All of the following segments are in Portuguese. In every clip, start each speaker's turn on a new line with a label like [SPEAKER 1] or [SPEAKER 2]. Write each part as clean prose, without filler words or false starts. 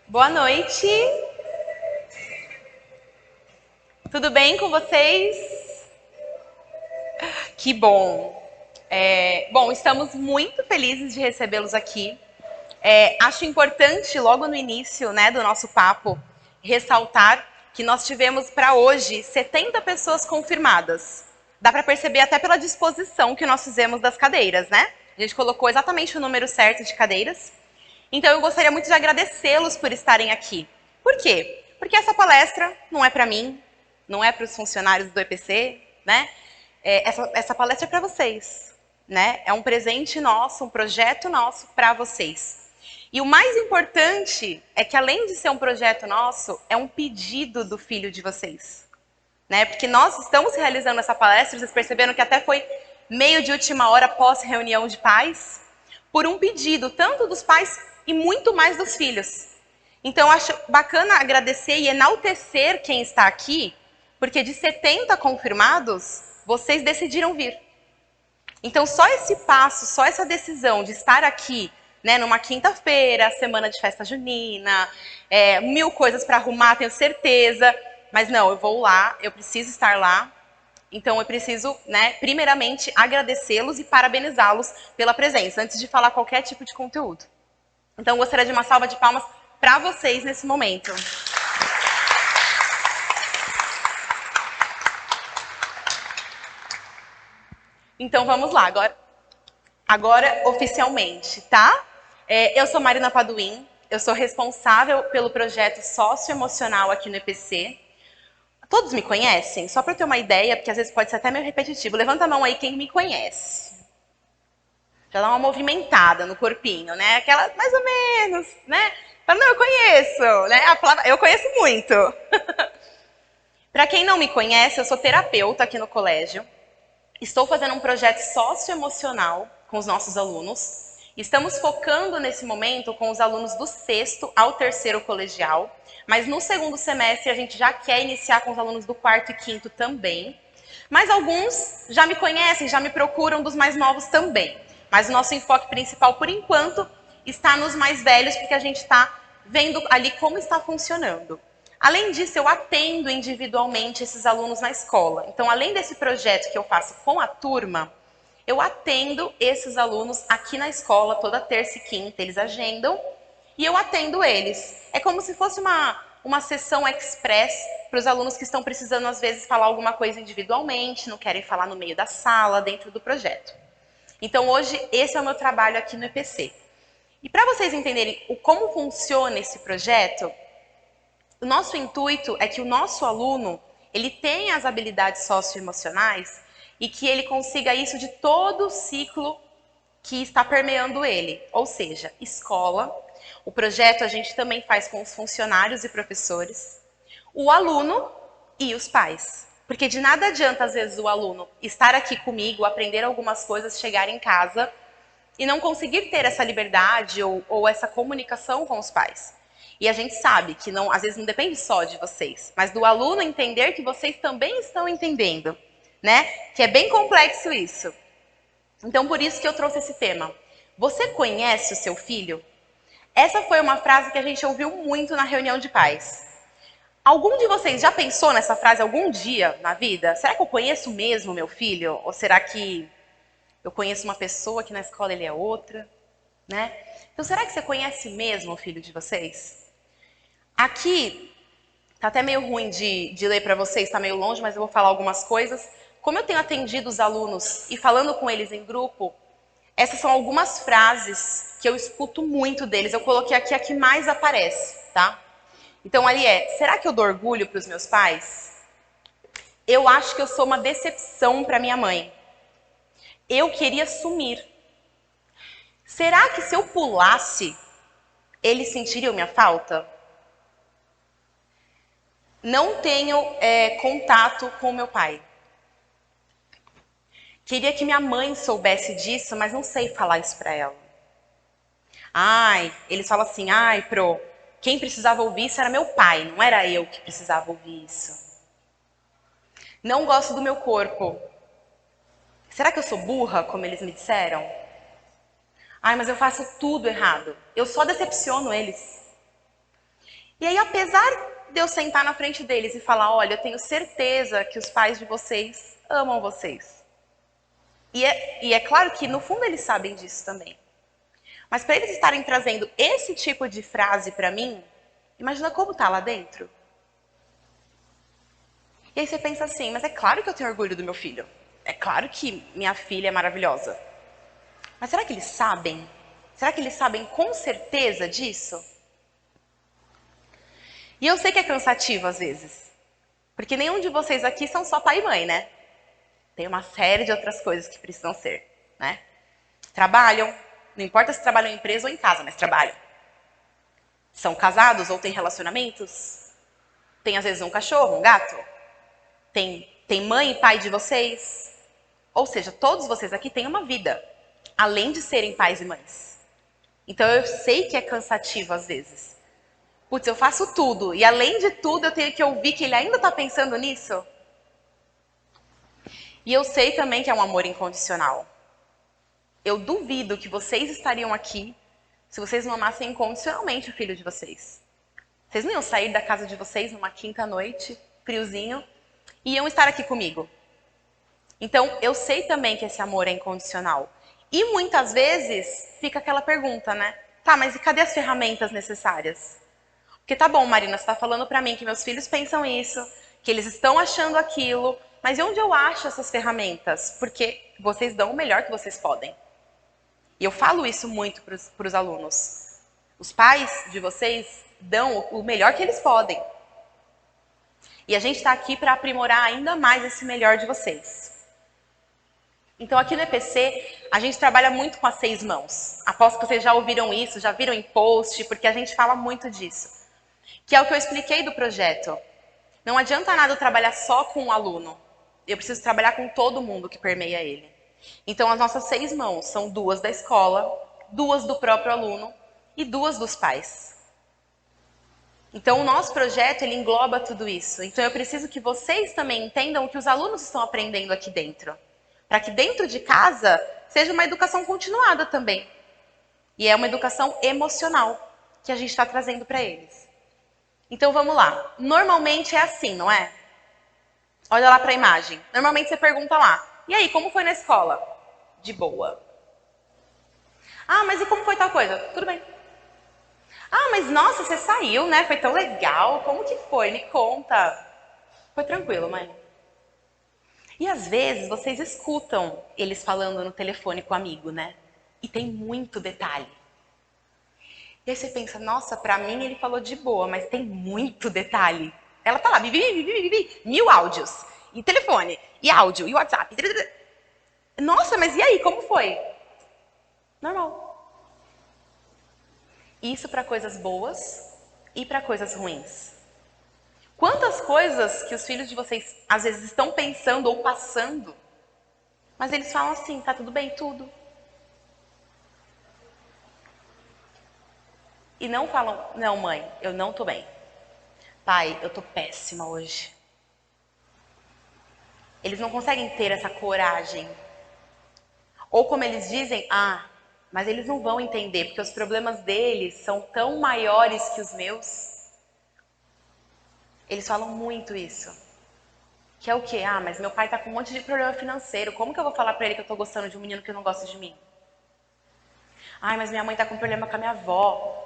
[SPEAKER 1] Boa noite. Tudo bem com vocês? Que bom. Bom, estamos muito felizes de recebê-los aqui. Acho importante, logo no início, né, do nosso papo, ressaltar que nós tivemos para hoje 70 pessoas confirmadas. Dá para perceber até pela disposição que nós fizemos das cadeiras, né? A gente colocou exatamente o número certo de cadeiras. Então eu gostaria muito de agradecê-los por estarem aqui. Por quê? Porque essa palestra não é para mim, não é para os funcionários do EPC, né? Essa palestra é para vocês, né? É um presente nosso, um projeto nosso para vocês. E o mais importante é que, além de ser um projeto nosso, é um pedido do filho de vocês, né? Porque nós estamos realizando essa palestra, vocês perceberam que até foi meio de última hora pós reunião de pais, por um pedido tanto dos pais e muito mais dos filhos. Então, acho bacana agradecer e enaltecer quem está aqui, porque de 70 confirmados, vocês decidiram vir. Então, só esse passo, só essa decisão de estar aqui, né, numa quinta-feira, semana de festa junina, 1000 coisas para arrumar, tenho certeza, mas não, eu vou lá, eu preciso estar lá. Então, eu preciso, né, primeiramente, agradecê-los e parabenizá-los pela presença, antes de falar qualquer tipo de conteúdo. Então, eu gostaria de uma salva de palmas para vocês nesse momento. Então, vamos lá, agora oficialmente, tá? Eu sou Marina Paduim, eu sou responsável pelo projeto socioemocional aqui no EPC. Todos me conhecem? Só para eu ter uma ideia, porque às vezes pode ser até meio repetitivo. Levanta a mão aí quem me conhece. Já dá uma movimentada no corpinho, né? Aquela, mais ou menos, né? Fala, não, eu conheço, né? A palavra, eu conheço muito. Para quem não me conhece, eu sou terapeuta aqui no colégio. Estou fazendo um projeto socioemocional com os nossos alunos. Estamos focando nesse momento com os alunos do 6º ao 3º colegial, mas no 2º semestre a gente já quer iniciar com os alunos do 4º e 5º também. Mas alguns já me conhecem, já me procuram dos mais novos também. Mas o nosso enfoque principal, por enquanto, está nos mais velhos, porque a gente está vendo ali como está funcionando. Além disso, eu atendo individualmente esses alunos na escola. Então, além desse projeto que eu faço com a turma, eu atendo esses alunos aqui na escola toda terça e quinta, eles agendam e eu atendo eles. É como se fosse uma sessão express para os alunos que estão precisando, às vezes, falar alguma coisa individualmente, não querem falar no meio da sala, dentro do projeto. Então, hoje, esse é o meu trabalho aqui no EPC. E para vocês entenderem como funciona esse projeto, o nosso intuito é que o nosso aluno, ele tenha as habilidades socioemocionais e que ele consiga isso de todo o ciclo que está permeando ele. Ou seja, escola, o projeto a gente também faz com os funcionários e professores, o aluno e os pais. Porque de nada adianta, às vezes, o aluno estar aqui comigo, aprender algumas coisas, chegar em casa e não conseguir ter essa liberdade ou essa comunicação com os pais. E a gente sabe que não, às vezes não depende só de vocês, mas do aluno entender que vocês também estão entendendo, né? Que é bem complexo isso. Então, por isso que eu trouxe esse tema. Você conhece o seu filho? Essa foi uma frase que a gente ouviu muito na reunião de pais. Algum de vocês já pensou nessa frase algum dia na vida? Será que eu conheço mesmo meu filho? Ou será que eu conheço uma pessoa que na escola ele é outra? Né? Então, será que você conhece mesmo o filho de vocês? Aqui, tá até meio ruim de ler para vocês, está meio longe, mas eu vou falar algumas coisas. Como eu tenho atendido os alunos e falando com eles em grupo, essas são algumas frases que eu escuto muito deles. Eu coloquei aqui a que mais aparece, tá? Então, ali será que eu dou orgulho para os meus pais? Eu acho que eu sou uma decepção para minha mãe. Eu queria sumir. Será que se eu pulasse, eles sentiriam minha falta? Não tenho contato com meu pai. Queria que minha mãe soubesse disso, mas não sei falar isso para ela. Ai, eles falam assim, ai, Pro, quem precisava ouvir isso era meu pai, não era eu que precisava ouvir isso. Não gosto do meu corpo. Será que eu sou burra, como eles me disseram? Ai, mas eu faço tudo errado. Eu só decepciono eles. E aí, apesar de eu sentar na frente deles e falar, olha, eu tenho certeza que os pais de vocês amam vocês. E é claro que, no fundo, eles sabem disso também. Mas para eles estarem trazendo esse tipo de frase para mim, imagina como tá lá dentro. E aí você pensa assim, mas é claro que eu tenho orgulho do meu filho. É claro que minha filha é maravilhosa. Mas será que eles sabem? Será que eles sabem com certeza disso? E eu sei que é cansativo às vezes. Porque nenhum de vocês aqui são só pai e mãe, né? Tem uma série de outras coisas que precisam ser, né? Trabalham, não importa se trabalham em empresa ou em casa, mas trabalham. São casados ou têm relacionamentos? Tem às vezes um cachorro, um gato? Tem mãe e pai de vocês? Ou seja, todos vocês aqui têm uma vida, além de serem pais e mães. Então eu sei que é cansativo às vezes. Putz, eu faço tudo e além de tudo eu tenho que ouvir que ele ainda está pensando nisso? E eu sei também que é um amor incondicional. Eu duvido que vocês estariam aqui se vocês não amassem incondicionalmente o filho de vocês. Vocês não iam sair da casa de vocês numa quinta-noite, friozinho, e iam estar aqui comigo. Então, eu sei também que esse amor é incondicional. E muitas vezes fica aquela pergunta, né? Tá, mas e cadê as ferramentas necessárias? Porque tá bom, Marina, você tá falando pra mim que meus filhos pensam isso, que eles estão achando aquilo, mas e onde eu acho essas ferramentas? Porque vocês dão o melhor que vocês podem. E eu falo isso muito para os alunos. Os pais de vocês dão o melhor que eles podem. E a gente está aqui para aprimorar ainda mais esse melhor de vocês. Então aqui no EPC, a gente trabalha muito com as 6 mãos. Aposto que vocês já ouviram isso, já viram em post, porque a gente fala muito disso. Que é o que eu expliquei do projeto. Não adianta nada eu trabalhar só com um aluno. Eu preciso trabalhar com todo mundo que permeia ele. Então, as nossas 6 mãos são 2 da escola, 2 do próprio aluno e 2 dos pais. Então, o nosso projeto, ele engloba tudo isso. Então, eu preciso que vocês também entendam o que os alunos estão aprendendo aqui dentro. Para que dentro de casa seja uma educação continuada também. E é uma educação emocional que a gente está trazendo para eles. Então, vamos lá. Normalmente é assim, não é? Olha lá para a imagem. Normalmente você pergunta lá, e aí, como foi na escola? De boa. Ah, mas e como foi tal coisa? Tudo bem. Ah, mas nossa, você saiu, né? Foi tão legal. Como que foi? Me conta. Foi tranquilo, mãe. E às vezes vocês escutam eles falando no telefone com o amigo, né? E tem muito detalhe. E aí você pensa, nossa, pra mim ele falou de boa, mas tem muito detalhe. Ela tá lá, 1000 áudios. E telefone, e áudio, e WhatsApp. Nossa, mas e aí, como foi? Normal. Isso para coisas boas e para coisas ruins. Quantas coisas que os filhos de vocês às vezes estão pensando ou passando, mas eles falam assim, tá tudo bem, tudo. E não falam, não mãe, eu não tô bem. Pai, eu tô péssima hoje. Eles não conseguem ter essa coragem. Ou como eles dizem, mas eles não vão entender, porque os problemas deles são tão maiores que os meus. Eles falam muito isso. Que é o quê? Mas meu pai tá com um monte de problema financeiro. Como que eu vou falar pra ele que eu tô gostando de um menino que não gosta de mim? Mas minha mãe tá com problema com a minha avó.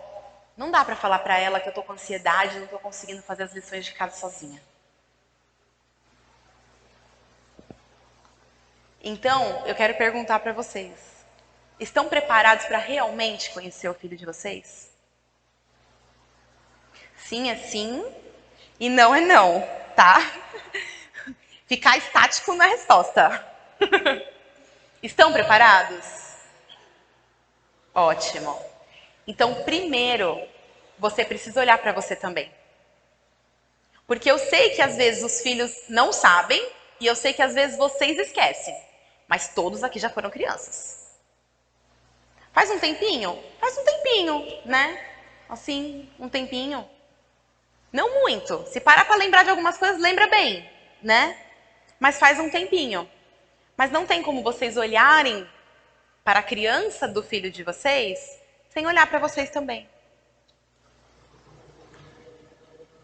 [SPEAKER 1] Não dá pra falar pra ela que eu tô com ansiedade e não tô conseguindo fazer as lições de casa sozinha. Então, eu quero perguntar pra vocês. Estão preparados para realmente conhecer o filho de vocês? Sim é sim e não é não, tá? Ficar estático na resposta. Estão preparados? Ótimo. Então, primeiro, você precisa olhar para você também. Porque eu sei que às vezes os filhos não sabem e eu sei que às vezes vocês esquecem. Mas todos aqui já foram crianças. Faz um tempinho? Faz um tempinho, né? Assim, um tempinho. Não muito. Se parar para lembrar de algumas coisas, lembra bem, né? Mas faz um tempinho. Mas não tem como vocês olharem para a criança do filho de vocês sem olhar para vocês também.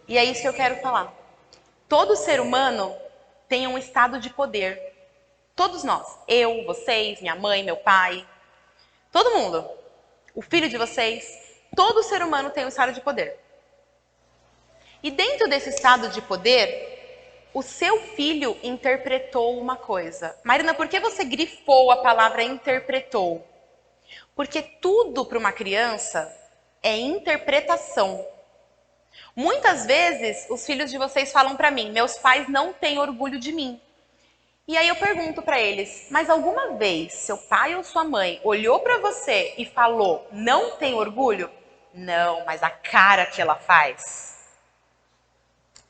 [SPEAKER 1] E é isso que eu quero falar. Todo ser humano tem um estado de poder. Todos nós. Eu, vocês, minha mãe, meu pai. Todo mundo. O filho de vocês. Todo ser humano tem um estado de poder. E dentro desse estado de poder, o seu filho interpretou uma coisa. Marina, por que você grifou a palavra interpretou? Porque tudo para uma criança é interpretação. Muitas vezes, os filhos de vocês falam para mim, meus pais não têm orgulho de mim. E aí eu pergunto para eles, mas alguma vez seu pai ou sua mãe olhou para você e falou, não tem orgulho? Não, mas a cara que ela faz.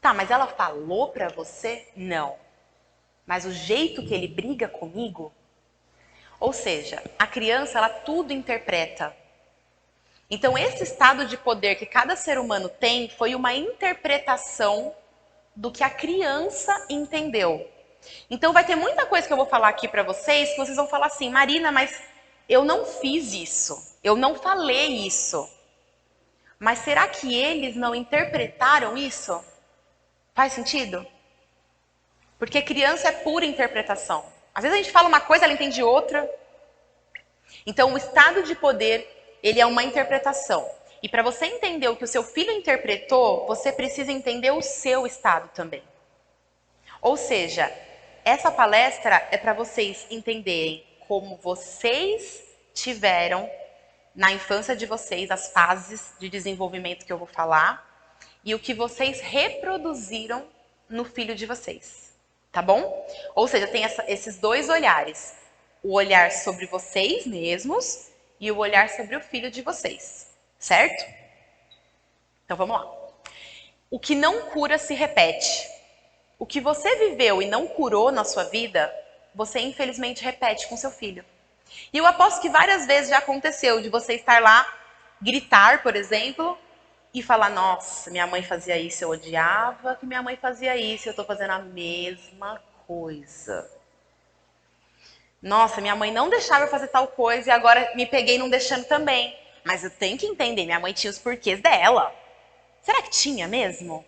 [SPEAKER 1] Tá, mas ela falou para você? Não. Mas o jeito que ele briga comigo? Ou seja, a criança, ela tudo interpreta. Então, esse estado de poder que cada ser humano tem foi uma interpretação do que a criança entendeu. Então, vai ter muita coisa que eu vou falar aqui para vocês, que vocês vão falar assim, Marina, mas eu não fiz isso, eu não falei isso. Mas será que eles não interpretaram isso? Faz sentido? Porque criança é pura interpretação. Às vezes a gente fala uma coisa, ela entende outra. Então, o estado de poder, ele é uma interpretação. E para você entender o que o seu filho interpretou, você precisa entender o seu estado também. Ou seja, essa palestra é para vocês entenderem como vocês tiveram na infância de vocês, as fases de desenvolvimento que eu vou falar, e o que vocês reproduziram no filho de vocês. Tá bom? Ou seja, tem esses dois olhares. O olhar sobre vocês mesmos e o olhar sobre o filho de vocês. Certo? Então vamos lá. O que não cura se repete. O que você viveu e não curou na sua vida, você infelizmente repete com seu filho. E eu aposto que várias vezes já aconteceu de você estar lá, gritar, por exemplo, e falar, nossa, minha mãe fazia isso, eu odiava que minha mãe fazia isso, eu estou fazendo a mesma coisa. Nossa, minha mãe não deixava eu fazer tal coisa e agora me peguei não deixando também. Mas eu tenho que entender, minha mãe tinha os porquês dela. Será que tinha mesmo?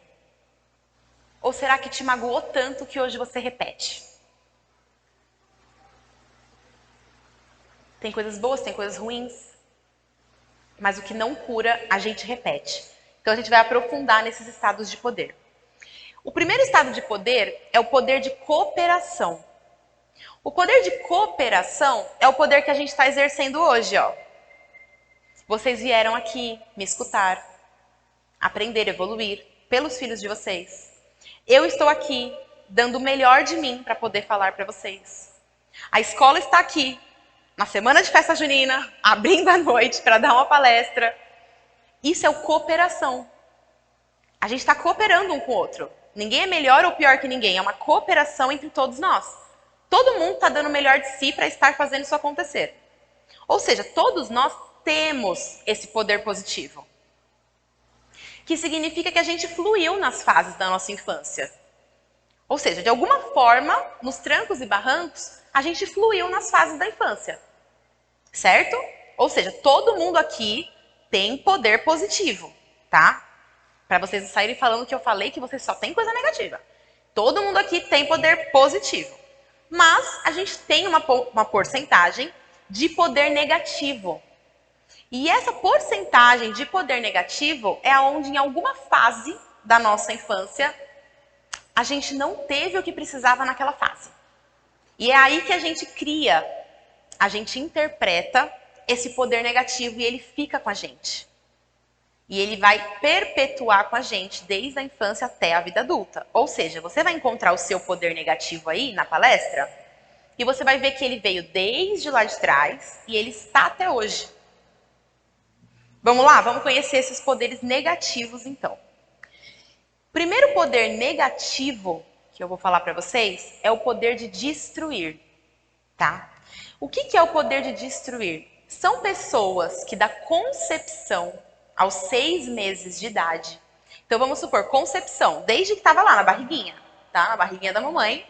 [SPEAKER 1] Ou será que te magoou tanto que hoje você repete? Tem coisas boas, tem coisas ruins. Mas o que não cura, a gente repete. Então a gente vai aprofundar nesses estados de poder. O primeiro estado de poder é o poder de cooperação. O poder de cooperação é o poder que a gente está exercendo hoje, ó. Vocês vieram aqui me escutar, aprender, evoluir pelos filhos de vocês. Eu estou aqui dando o melhor de mim para poder falar para vocês. A escola está aqui na semana de festa junina, abrindo a noite para dar uma palestra. Isso é o cooperação. A gente está cooperando um com o outro. Ninguém é melhor ou pior que ninguém, é uma cooperação entre todos nós. Todo mundo está dando o melhor de si para estar fazendo isso acontecer. Ou seja, todos nós temos esse poder positivo. Que significa que a gente fluiu nas fases da nossa infância. Ou seja, de alguma forma, nos trancos e barrancos, a gente fluiu nas fases da infância. Certo? Ou seja, todo mundo aqui tem poder positivo, tá? Para vocês não saírem falando que eu falei que vocês só tem coisa negativa. Todo mundo aqui tem poder positivo. Mas a gente tem uma porcentagem de poder negativo. E essa porcentagem de poder negativo é onde, em alguma fase da nossa infância, a gente não teve o que precisava naquela fase. E é aí que a gente cria, a gente interpreta esse poder negativo e ele fica com a gente. E ele vai perpetuar com a gente desde a infância até a vida adulta. Ou seja, você vai encontrar o seu poder negativo aí na palestra e você vai ver que ele veio desde lá de trás e ele está até hoje. Vamos lá? Vamos conhecer esses poderes negativos, então. O primeiro poder negativo que eu vou falar para vocês é o poder de destruir, tá? O que é o poder de destruir? São pessoas que da concepção aos 6 meses de idade. Então vamos supor, concepção, desde que estava lá na barriguinha, tá? Na barriguinha da mamãe,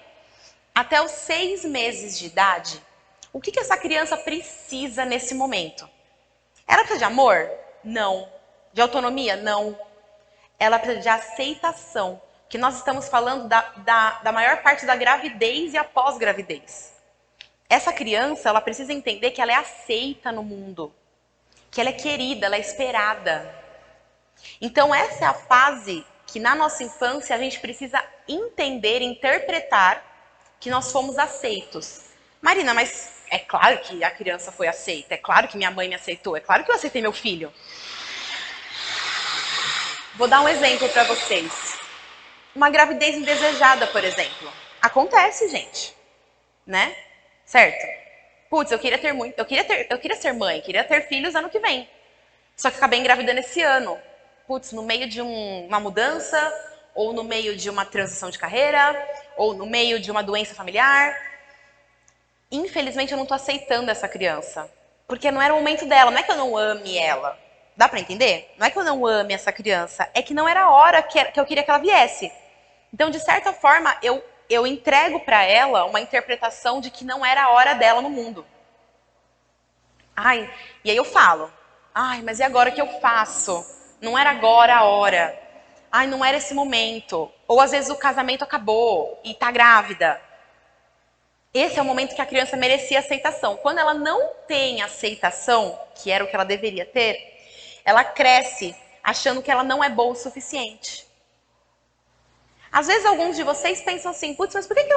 [SPEAKER 1] até os 6 meses de idade. O que essa criança precisa nesse momento? Ela precisa de amor? Não. De autonomia? Não. ela precisa de aceitação. Que nós estamos falando da maior parte da gravidez e a pós-gravidez. Essa criança, ela precisa entender que ela é aceita no mundo. Que ela é querida, ela é esperada. Então essa é a fase que na nossa infância a gente precisa entender, interpretar que nós fomos aceitos. Marina, mas é claro que a criança foi aceita, é claro que minha mãe me aceitou, é claro que eu aceitei meu filho. Vou dar um exemplo para vocês. Uma gravidez indesejada, por exemplo. Acontece, gente. Né? Certo? Putz, eu queria ser mãe, queria ter filhos ano que vem. Só que acabei engravidando esse ano. Putz, no meio de uma mudança, ou no meio de uma transição de carreira, ou no meio de uma doença familiar. Infelizmente, eu não tô aceitando essa criança. Porque não era o momento dela, não é que eu não ame ela. Dá pra entender? Não é que eu não ame essa criança, é que não era a hora que eu queria que ela viesse. Então, de certa forma, eu entrego pra ela uma interpretação de que não era a hora dela no mundo. Ai, e aí eu falo, ai, mas e agora o que eu faço? Não era agora a hora. Ai, não era esse momento. Ou às vezes o casamento acabou e tá grávida. Esse é o momento que a criança merecia aceitação. Quando ela não tem aceitação, que era o que ela deveria ter, ela cresce achando que ela não é boa o suficiente. Às vezes alguns de vocês pensam assim, putz, mas por que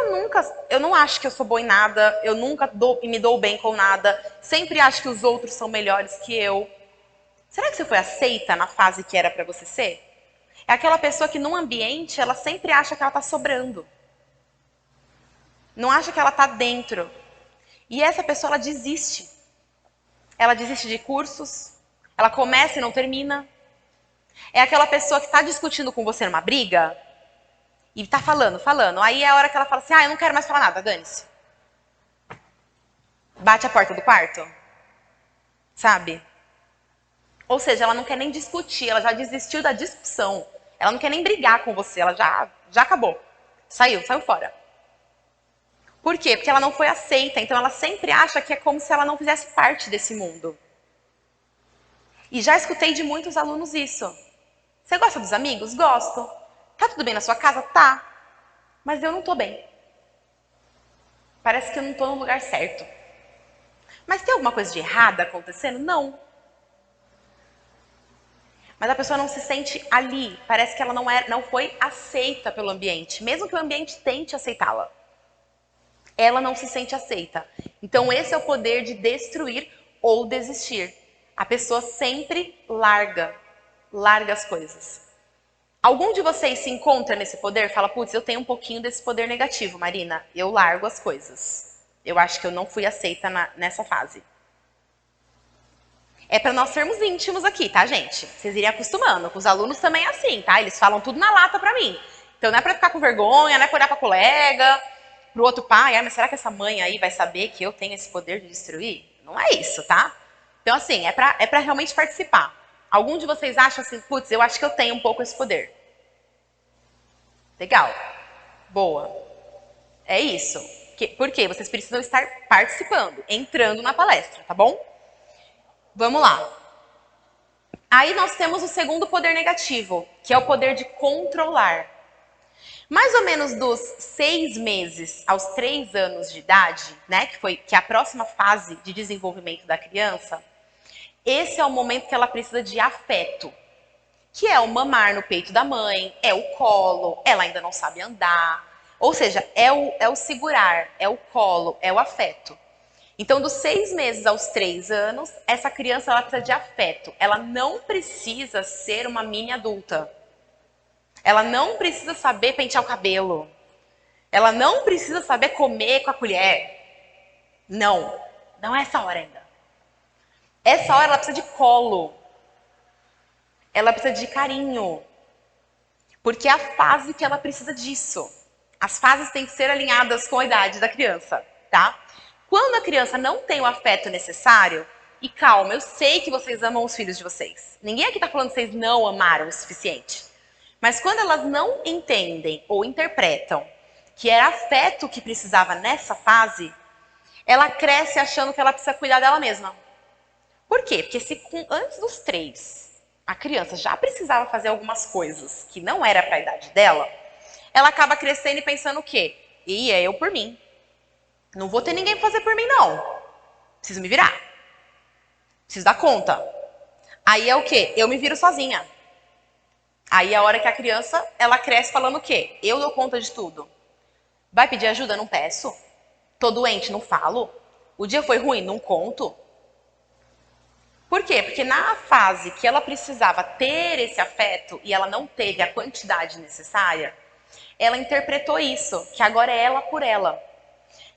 [SPEAKER 1] eu não acho que eu sou boa em nada, eu nunca me dou bem com nada, sempre acho que os outros são melhores que eu. Será que você foi aceita na fase que era pra você ser? É aquela pessoa que num ambiente, ela sempre acha que ela tá sobrando. Não acha que ela tá dentro. E essa pessoa, ela desiste. Ela desiste de cursos, ela começa e não termina. É aquela pessoa que tá discutindo com você numa briga, e tá falando. Aí é a hora que ela fala assim, eu não quero mais falar nada, dane-se. Bate a porta do quarto. Sabe? Ou seja, ela não quer nem discutir, ela já desistiu da discussão. Ela não quer nem brigar com você, ela já acabou. Saiu fora. Por quê? Porque ela não foi aceita, então ela sempre acha que é como se ela não fizesse parte desse mundo. E já escutei de muitos alunos isso. Você gosta dos amigos? Gosto. Tá tudo bem na sua casa? Tá. Mas eu não tô bem. Parece que eu não tô no lugar certo. Mas tem alguma coisa de errada acontecendo? Não. Mas a pessoa não se sente ali. Parece que ela não foi aceita pelo ambiente. Mesmo que o ambiente tente aceitá-la. Ela não se sente aceita. Então esse é o poder de destruir ou desistir. A pessoa sempre larga as coisas. Algum de vocês se encontra nesse poder? Fala, putz, eu tenho um pouquinho desse poder negativo, Marina. Eu largo as coisas. Eu acho que eu não fui aceita nessa fase. É para nós sermos íntimos aqui, tá, gente? Vocês irem acostumando. Com os alunos também é assim, tá? Eles falam tudo na lata pra mim. Então não é pra ficar com vergonha, não é pra olhar pra colega, pro outro pai. Mas será que essa mãe aí vai saber que eu tenho esse poder de destruir? Não é isso, tá? Então assim, é pra realmente participar. Algum de vocês acham assim, putz, eu acho que eu tenho um pouco esse poder. Legal. Boa. É isso. Por quê? Vocês precisam estar participando, entrando na palestra, tá bom? Vamos lá. Aí nós temos o segundo poder negativo, que é o poder de controlar. Mais ou menos dos 6 meses aos 3 anos de idade, né, que é a próxima fase de desenvolvimento da criança, esse é o momento que ela precisa de afeto, que é o mamar no peito da mãe, é o colo, ela ainda não sabe andar, ou seja, é o segurar, é o colo, é o afeto. Então, dos 6 meses aos 3 anos, essa criança ela precisa de afeto. Ela não precisa ser uma mini adulta. Ela não precisa saber pentear o cabelo. Ela não precisa saber comer com a colher. Não é essa hora ainda. Essa hora ela precisa de colo. Ela precisa de carinho. Porque é a fase que ela precisa disso. As fases têm que ser alinhadas com a idade da criança, tá? Quando a criança não tem o afeto necessário, e calma, eu sei que vocês amam os filhos de vocês. Ninguém aqui tá falando que vocês não amaram o suficiente. Mas quando elas não entendem ou interpretam que era afeto que precisava nessa fase, ela cresce achando que ela precisa cuidar dela mesma. Por quê? Porque se antes dos 3 a criança já precisava fazer algumas coisas que não era para a idade dela, ela acaba crescendo e pensando o quê? E é eu por mim. Não vou ter ninguém pra fazer por mim, não. Preciso me virar. Preciso dar conta. Aí é o quê? Eu me viro sozinha. Aí é a hora que a criança, ela cresce falando o quê? Eu dou conta de tudo. Vai pedir ajuda? Não peço. Tô doente? Não falo. O dia foi ruim? Não conto. Por quê? Porque na fase que ela precisava ter esse afeto e ela não teve a quantidade necessária, ela interpretou isso, que agora é ela por ela.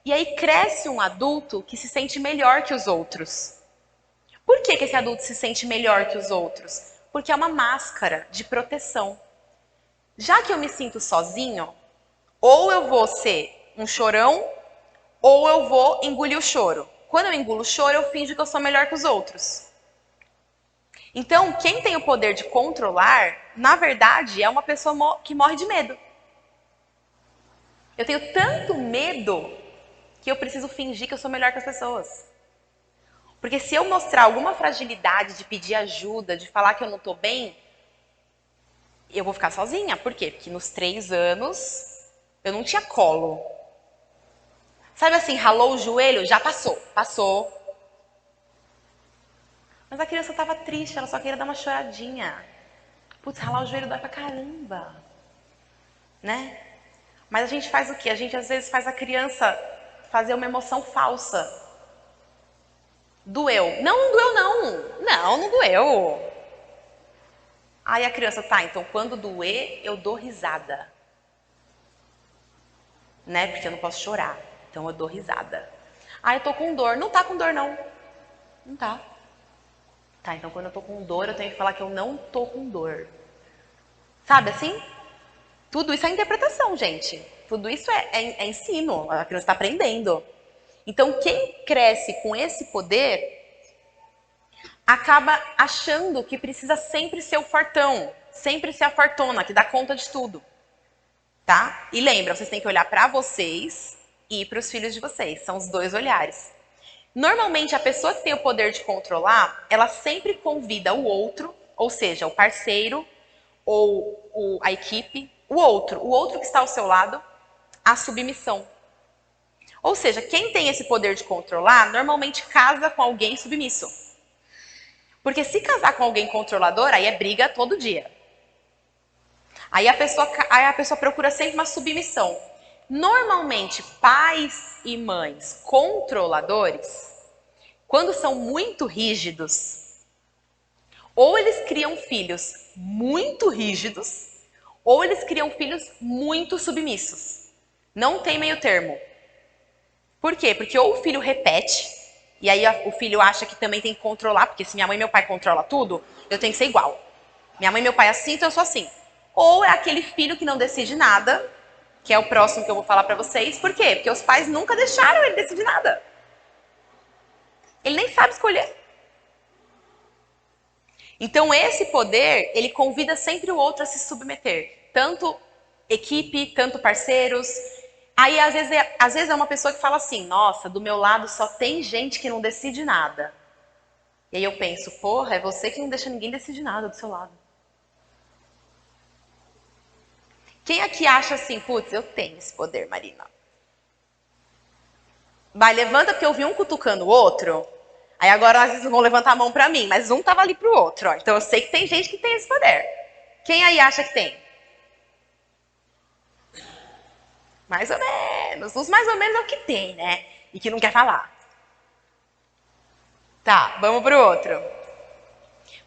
[SPEAKER 1] E aí cresce um adulto que se sente melhor que os outros. Por que esse adulto se sente melhor que os outros? Porque é uma máscara de proteção. Já que eu me sinto sozinho, ou eu vou ser um chorão, ou eu vou engolir o choro. Quando eu engulo o choro, eu finjo que eu sou melhor que os outros. Então, quem tem o poder de controlar, na verdade, é uma pessoa que morre de medo. Eu tenho tanto medo que eu preciso fingir que eu sou melhor que as pessoas. Porque se eu mostrar alguma fragilidade de pedir ajuda, de falar que eu não tô bem, eu vou ficar sozinha. Por quê? Porque nos 3 anos eu não tinha colo. Sabe assim, ralou o joelho? Já passou. Passou. Mas a criança tava triste, ela só queria dar uma choradinha. Putz, ralar o joelho dói pra caramba. Né? Mas a gente faz o quê? A gente às vezes faz a criança fazer uma emoção falsa. Doeu. Não, não doeu não. Não, não doeu. Aí a criança, tá, então quando doer, eu dou risada. Né? Porque eu não posso chorar. Então eu dou risada. Ah, eu tô com dor. Não tá com dor, não. Não tá. Tá, então quando eu tô com dor, eu tenho que falar que eu não tô com dor. Sabe assim? Tudo isso é interpretação, gente. Tudo isso é ensino. A criança está aprendendo. Então, quem cresce com esse poder acaba achando que precisa sempre ser o fortão, sempre ser a fortuna, que dá conta de tudo. Tá? E lembra, vocês têm que olhar para vocês e para os filhos de vocês. São os 2 olhares. Normalmente, a pessoa que tem o poder de controlar, ela sempre convida o outro, ou seja, o parceiro ou a equipe, o outro que está ao seu lado, à submissão. Ou seja, quem tem esse poder de controlar, normalmente casa com alguém submisso. Porque se casar com alguém controlador, aí é briga todo dia. Aí a pessoa procura sempre uma submissão. Normalmente, pais e mães controladores, quando são muito rígidos, ou eles criam filhos muito rígidos, ou eles criam filhos muito submissos. Não tem meio termo. Por quê? Porque ou o filho repete, e aí o filho acha que também tem que controlar, porque se minha mãe e meu pai controlam tudo, eu tenho que ser igual. Minha mãe e meu pai é assim, então eu sou assim. Ou é aquele filho que não decide nada, que é o próximo que eu vou falar pra vocês. Por quê? Porque os pais nunca deixaram ele decidir nada. Ele nem sabe escolher. Então esse poder, ele convida sempre o outro a se submeter. Tanto equipe, tanto parceiros. Aí às vezes é uma pessoa que fala assim, nossa, do meu lado só tem gente que não decide nada. E aí eu penso, porra, é você que não deixa ninguém decidir nada do seu lado. Quem aqui acha assim, putz, eu tenho esse poder, Marina? Vai, levanta, porque eu vi um cutucando o outro. Aí agora às vezes vão levantar a mão pra mim, mas um tava ali pro outro, ó. Então eu sei que tem gente que tem esse poder. Quem aí acha que tem? Mais ou menos. Os mais ou menos é o que tem, né? E que não quer falar. Tá, vamos pro outro.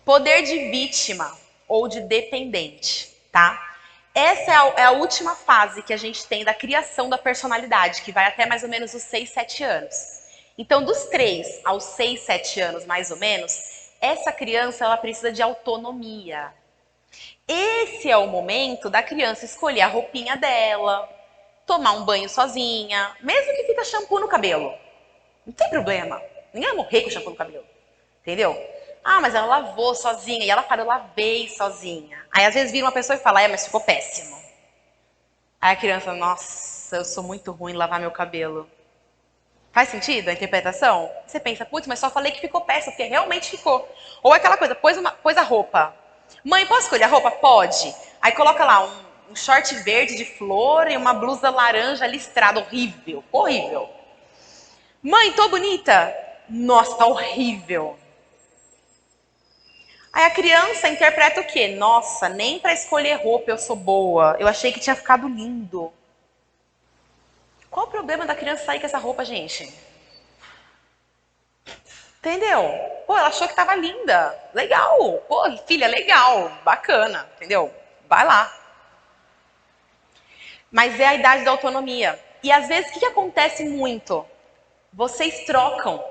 [SPEAKER 1] Poder de vítima ou de dependente, tá? Essa é a última fase que a gente tem da criação da personalidade, que vai até mais ou menos os 6, 7 anos. Então, dos 3 aos 6, 7 anos, mais ou menos, essa criança ela precisa de autonomia. Esse é o momento da criança escolher a roupinha dela, tomar um banho sozinha, mesmo que fica shampoo no cabelo. Não tem problema. Ninguém vai morrer com shampoo no cabelo. Entendeu? Ah, mas ela lavou sozinha. E ela fala, eu lavei sozinha. Aí às vezes vira uma pessoa e fala, mas ficou péssimo. Aí a criança, nossa, eu sou muito ruim em lavar meu cabelo. Faz sentido a interpretação? Você pensa, putz, mas só falei que ficou péssimo, porque realmente ficou. Ou aquela coisa, pôs a roupa. Mãe, posso escolher a roupa? Pode. Aí coloca lá um short verde de flor e uma blusa laranja listrada. Horrível, horrível. Mãe, tô bonita? Nossa, tá horrível. Aí a criança interpreta o quê? Nossa, nem pra escolher roupa eu sou boa. Eu achei que tinha ficado lindo. Qual o problema da criança sair com essa roupa, gente? Entendeu? Pô, ela achou que tava linda. Legal. Pô, filha, legal. Bacana. Entendeu? Vai lá. Mas é a idade da autonomia. E às vezes, o que acontece muito? Vocês trocam.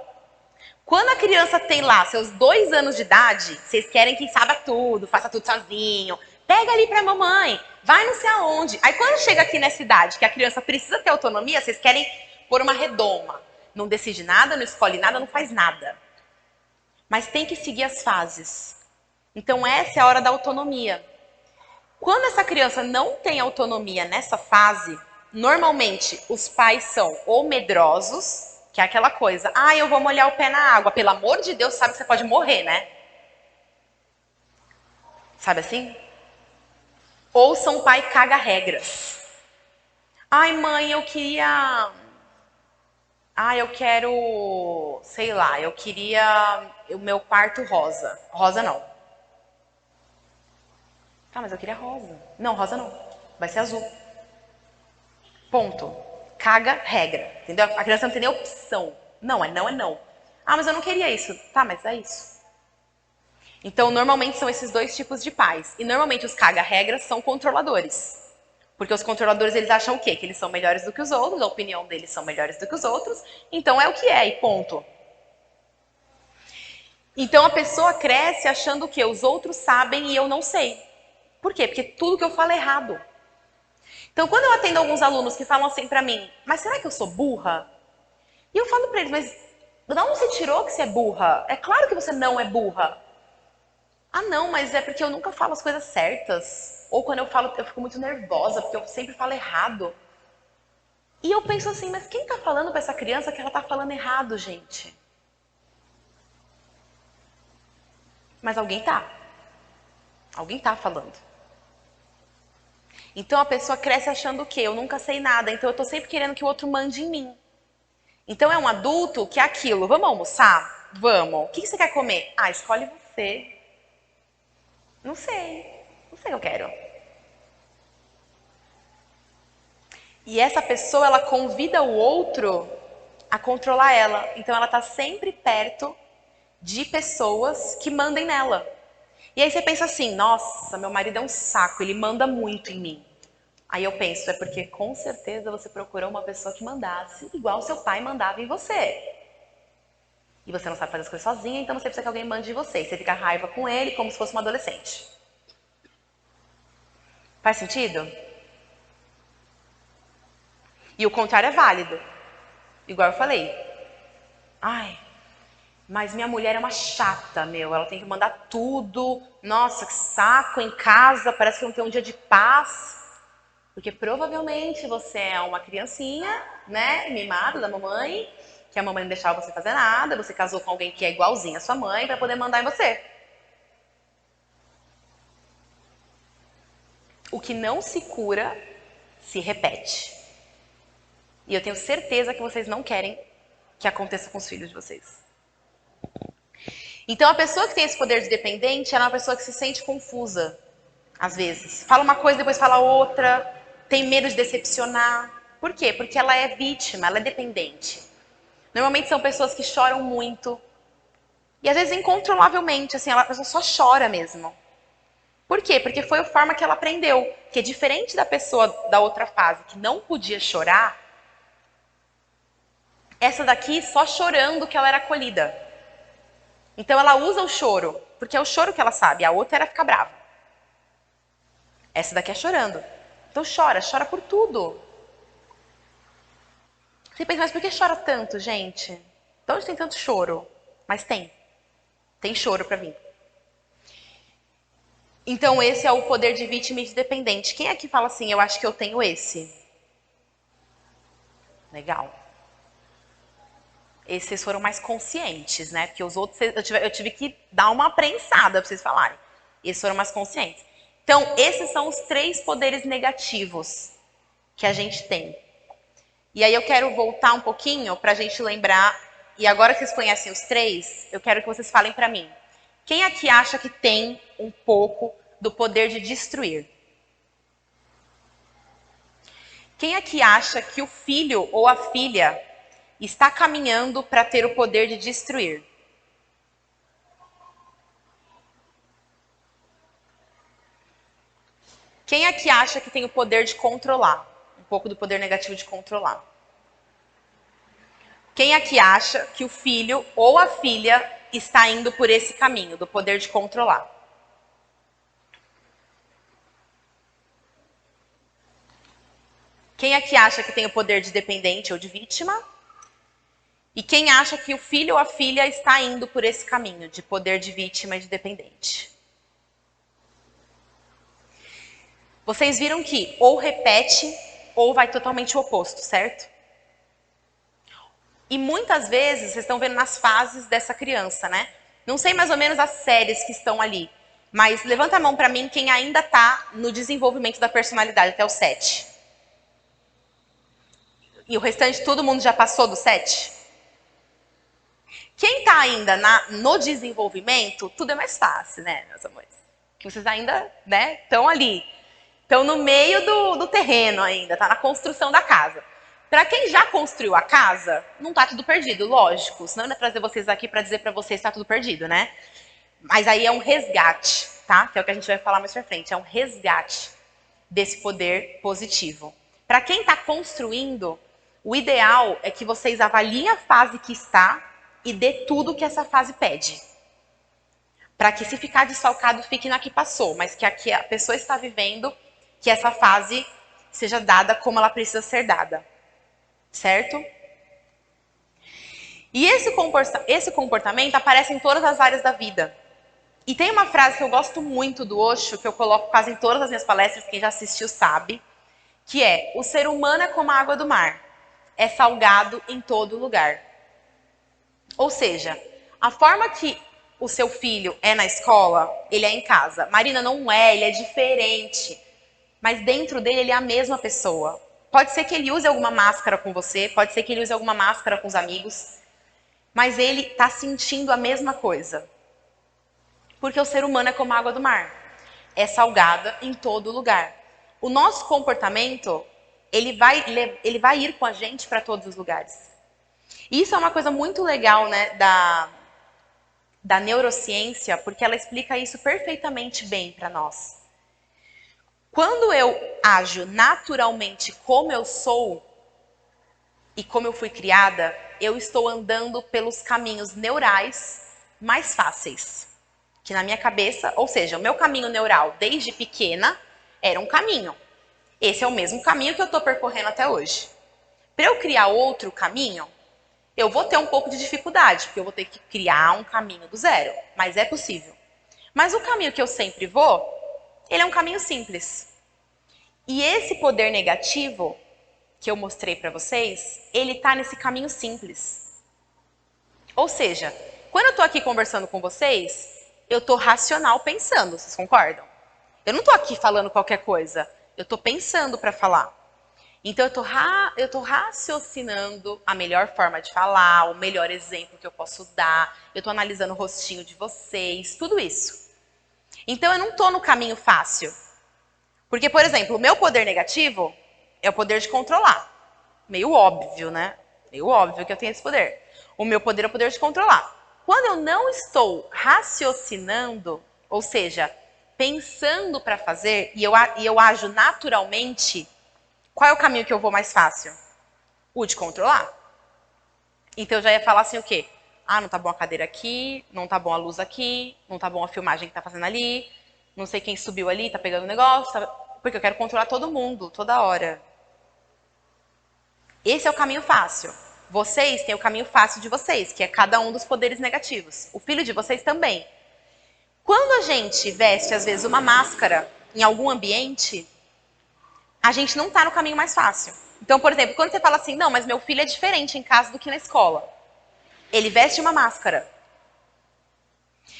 [SPEAKER 1] Quando a criança tem lá seus 2 anos de idade, vocês querem que saiba tudo, faça tudo sozinho. Pega ali pra mamãe, vai não sei aonde. Aí quando chega aqui nessa idade, que a criança precisa ter autonomia, vocês querem pôr uma redoma. Não decide nada, não escolhe nada, não faz nada. Mas tem que seguir as fases. Então essa é a hora da autonomia. Quando essa criança não tem autonomia nessa fase, normalmente os pais são ou medrosos, que é aquela coisa, eu vou molhar o pé na água, pelo amor de Deus, sabe que você pode morrer, né? Sabe assim? Ou são pai caga-regras. Ai, mãe, eu quero, sei lá, eu queria o meu quarto rosa. Rosa não. Tá, mas eu queria rosa. Não, rosa não. Vai ser azul. Ponto. Caga regra. Entendeu? A criança não tem nem opção. Não, é não, é não. Ah, mas eu não queria isso. Tá, mas é isso. Então, normalmente são esses 2 tipos de pais. E normalmente os caga-regras são controladores. Porque os controladores, eles acham o quê? Que eles são melhores do que os outros, a opinião deles são melhores do que os outros. Então, é o que é, e ponto. Então, a pessoa cresce achando o quê? Os outros sabem e eu não sei. Por quê? Porque tudo que eu falo é errado. Então, quando eu atendo alguns alunos que falam assim pra mim, mas será que eu sou burra? E eu falo pra eles, mas de onde você tirou que você é burra? É claro que você não é burra. Ah, não, mas é porque eu nunca falo as coisas certas. Ou quando eu falo, eu fico muito nervosa, porque eu sempre falo errado. E eu penso assim, mas quem tá falando pra essa criança que ela tá falando errado, gente? Mas alguém tá. Alguém tá falando. Então a pessoa cresce achando o quê? Eu nunca sei nada, então eu tô sempre querendo que o outro mande em mim. Então é um adulto que é aquilo, vamos almoçar? Vamos. O que você quer comer? Ah, escolhe você. Não sei. Não sei o que eu quero. E essa pessoa, ela convida o outro a controlar ela. Então ela tá sempre perto de pessoas que mandem nela. E aí você pensa assim, nossa, meu marido é um saco, ele manda muito em mim. Aí eu penso, é porque com certeza você procurou uma pessoa que mandasse, igual seu pai mandava em você. E você não sabe fazer as coisas sozinha, então você precisa que alguém mande em você. E você fica raiva com ele como se fosse uma adolescente. Faz sentido? E o contrário é válido. Igual eu falei. Ai, mas minha mulher é uma chata, meu. Ela tem que mandar tudo. Nossa, que saco em casa. Parece que não tem um dia de paz. Porque provavelmente você é uma criancinha, né? Mimada da mamãe. Que a mamãe não deixava você fazer nada. Você casou com alguém que é igualzinho à sua mãe para poder mandar em você. O que não se cura, se repete. E eu tenho certeza que vocês não querem que aconteça com os filhos de vocês. Então, a pessoa que tem esse poder de dependente, ela é uma pessoa que se sente confusa, às vezes. Fala uma coisa, depois fala outra, tem medo de decepcionar. Por quê? Porque ela é vítima, ela é dependente. Normalmente são pessoas que choram muito. E às vezes incontrolavelmente, assim, a pessoa só chora mesmo. Por quê? Porque foi a forma que ela aprendeu. Que é diferente da pessoa da outra fase, que não podia chorar, essa daqui só chorando que ela era acolhida. Então ela usa o choro, porque é o choro que ela sabe, a outra era ficar brava. Essa daqui é chorando. Então chora, chora por tudo. Você pensa, mas por que chora tanto, gente? De onde tem tanto choro? Mas tem. Tem choro pra vir. Então esse é o poder de vítima e de dependente. Quem é que fala assim, eu acho que eu tenho esse? Legal. Esses vocês foram mais conscientes, né? Porque os outros, eu tive que dar uma prensada pra vocês falarem. Esses foram mais conscientes. Então, esses são os 3 poderes negativos que a gente tem. E aí eu quero voltar um pouquinho para a gente lembrar, e agora que vocês conhecem os 3, eu quero que vocês falem para mim. Quem aqui acha que tem um pouco do poder de destruir? Quem aqui acha que o filho ou a filha está caminhando para ter o poder de destruir? Quem aqui acha que tem o poder de controlar? Um pouco do poder negativo de controlar. Quem aqui acha que o filho ou a filha está indo por esse caminho, do poder de controlar? Quem aqui acha que tem o poder de dependente ou de vítima? E quem acha que o filho ou a filha está indo por esse caminho, de poder de vítima e de dependente? Vocês viram que ou repete ou vai totalmente o oposto, certo? E muitas vezes, vocês estão vendo nas fases dessa criança, né? Não sei mais ou menos as séries que estão ali, mas levanta a mão para mim quem ainda está no desenvolvimento da personalidade até o 7. E o restante, todo mundo já passou do 7? Quem está ainda no desenvolvimento, tudo é mais fácil, né, meus amores? Que vocês ainda, né, estão ali. Estão no meio do terreno ainda, tá na construção da casa. Para quem já construiu a casa, não tá tudo perdido, lógico. Senão eu ia trazer vocês aqui para dizer para vocês que tá tudo perdido, né? Mas aí é um resgate, tá? Que é o que a gente vai falar mais pra frente. É um resgate desse poder positivo. Para quem tá construindo, o ideal é que vocês avaliem a fase que está e dê tudo que essa fase pede. Para que se ficar desfalcado, fique na que passou, mas que aqui a pessoa está vivendo, que essa fase seja dada como ela precisa ser dada. Certo? E esse comportamento aparece em todas as áreas da vida. E tem uma frase que eu gosto muito do Osho, que eu coloco quase em todas as minhas palestras, quem já assistiu sabe, que é: o ser humano é como a água do mar, é salgado em todo lugar. Ou seja, a forma que o seu filho é na escola, ele é em casa. Marina, não é, ele é diferente. Mas dentro dele, ele é a mesma pessoa. Pode ser que ele use alguma máscara com você, pode ser que ele use alguma máscara com os amigos, mas ele está sentindo a mesma coisa. Porque o ser humano é como a água do mar. É salgada em todo lugar. O nosso comportamento, ele vai ir com a gente para todos os lugares. E isso é uma coisa muito legal, né, da neurociência, porque ela explica isso perfeitamente bem para nós. Quando eu ajo naturalmente como eu sou e como eu fui criada, eu estou andando pelos caminhos neurais mais fáceis. Que na minha cabeça, ou seja, o meu caminho neural desde pequena era um caminho. Esse é o mesmo caminho que eu estou percorrendo até hoje. Para eu criar outro caminho, eu vou ter um pouco de dificuldade, porque eu vou ter que criar um caminho do zero, mas é possível. Mas o caminho que eu sempre vou, ele é um caminho simples. E esse poder negativo que eu mostrei para vocês, ele está nesse caminho simples. Ou seja, quando eu estou aqui conversando com vocês, eu estou racional pensando, vocês concordam? Eu não estou aqui falando qualquer coisa, eu estou pensando para falar. Então eu estou raciocinando a melhor forma de falar, o melhor exemplo que eu posso dar, eu estou analisando o rostinho de vocês, tudo isso. Então eu não estou no caminho fácil. Porque, por exemplo, o meu poder negativo é o poder de controlar. Meio óbvio, né? Meio óbvio que eu tenho esse poder. O meu poder é o poder de controlar. Quando eu não estou raciocinando, ou seja, pensando para fazer, e eu ajo naturalmente, qual é o caminho que eu vou mais fácil? O de controlar. Então eu já ia falar assim o quê? Ah, não tá bom a cadeira aqui, não tá bom a luz aqui, não tá bom a filmagem que tá fazendo ali, não sei quem subiu ali, tá pegando o negócio, porque eu quero controlar todo mundo, toda hora. Esse é o caminho fácil. Vocês têm o caminho fácil de vocês, que é cada um dos poderes negativos. O filho de vocês também. Quando a gente veste, às vezes, uma máscara em algum ambiente, a gente não está no caminho mais fácil. Então, por exemplo, quando você fala assim, não, mas meu filho é diferente em casa do que na escola. Ele veste uma máscara.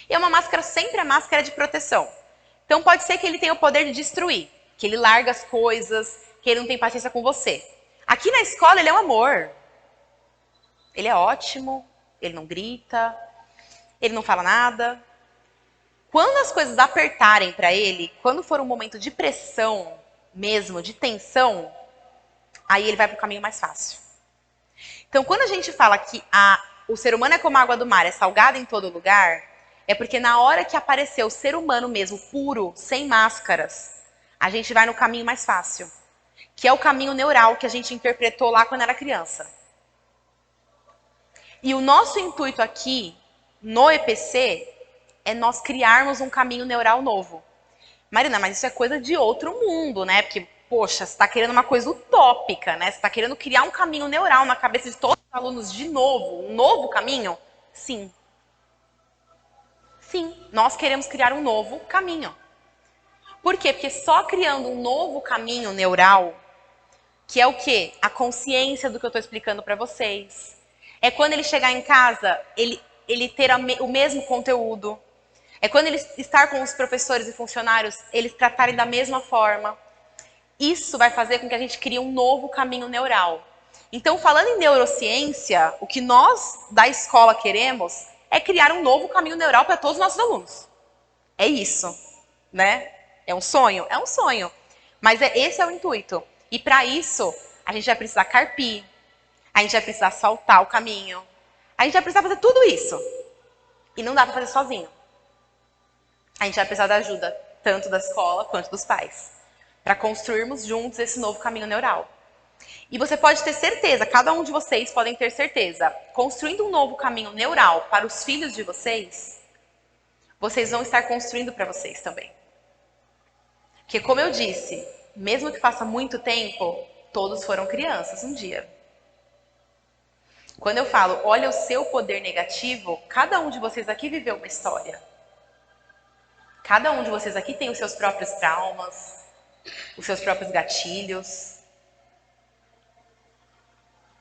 [SPEAKER 1] E uma máscara sempre é máscara de proteção. Então pode ser que ele tenha o poder de destruir, que ele larga as coisas, que ele não tem paciência com você. Aqui na escola ele é um amor. Ele é ótimo, ele não grita, ele não fala nada. Quando as coisas apertarem para ele, quando for um momento de pressão mesmo, de tensão, aí ele vai para o caminho mais fácil. Então, quando a gente fala que o ser humano é como a água do mar, é salgado em todo lugar, é porque na hora que apareceu o ser humano mesmo, puro, sem máscaras, a gente vai no caminho mais fácil, que é o caminho neural que a gente interpretou lá quando era criança. E o nosso intuito aqui, no EPC, é nós criarmos um caminho neural novo. Marina, mas isso é coisa de outro mundo, né? Porque, poxa, você está querendo uma coisa utópica, né? Você está querendo criar um caminho neural na cabeça de todos os alunos de novo, um novo caminho? Sim. Sim, nós queremos criar um novo caminho. Por quê? Porque só criando um novo caminho neural, que é o quê? A consciência do que eu estou explicando para vocês. É quando ele chegar em casa, ele ter o mesmo conteúdo. É quando ele estar com os professores e funcionários, eles tratarem da mesma forma. Isso vai fazer com que a gente crie um novo caminho neural. Então, falando em neurociência, o que nós da escola queremos é criar um novo caminho neural para todos os nossos alunos. É isso, né? É um sonho? É um sonho. Mas esse é o intuito. E para isso, a gente vai precisar carpir, a gente vai precisar asfaltar o caminho, a gente vai precisar fazer tudo isso. E não dá para fazer sozinho. A gente vai precisar da ajuda, tanto da escola quanto dos pais, para construirmos juntos esse novo caminho neural. E você pode ter certeza, cada um de vocês podem ter certeza, construindo um novo caminho neural para os filhos de vocês, vocês vão estar construindo para vocês também. Porque, como eu disse, mesmo que faça muito tempo, todos foram crianças um dia. Quando eu falo, olha o seu poder negativo, cada um de vocês aqui viveu uma história. Cada um de vocês aqui tem os seus próprios traumas, os seus próprios gatilhos.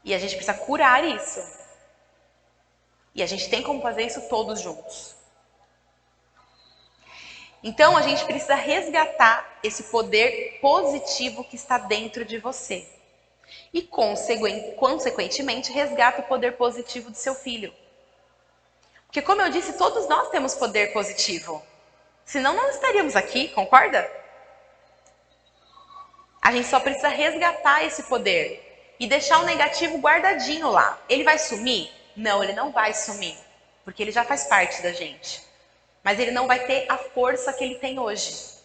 [SPEAKER 1] E a gente precisa curar isso. E a gente tem como fazer isso todos juntos. Então, a gente precisa resgatar esse poder positivo que está dentro de você. E, consequentemente, resgata o poder positivo do seu filho. Porque, como eu disse, todos nós temos poder positivo. Senão, não estaríamos aqui, concorda? A gente só precisa resgatar esse poder e deixar o negativo guardadinho lá. Ele vai sumir? Não, ele não vai sumir, porque ele já faz parte da gente. Mas ele não vai ter a força que ele tem hoje.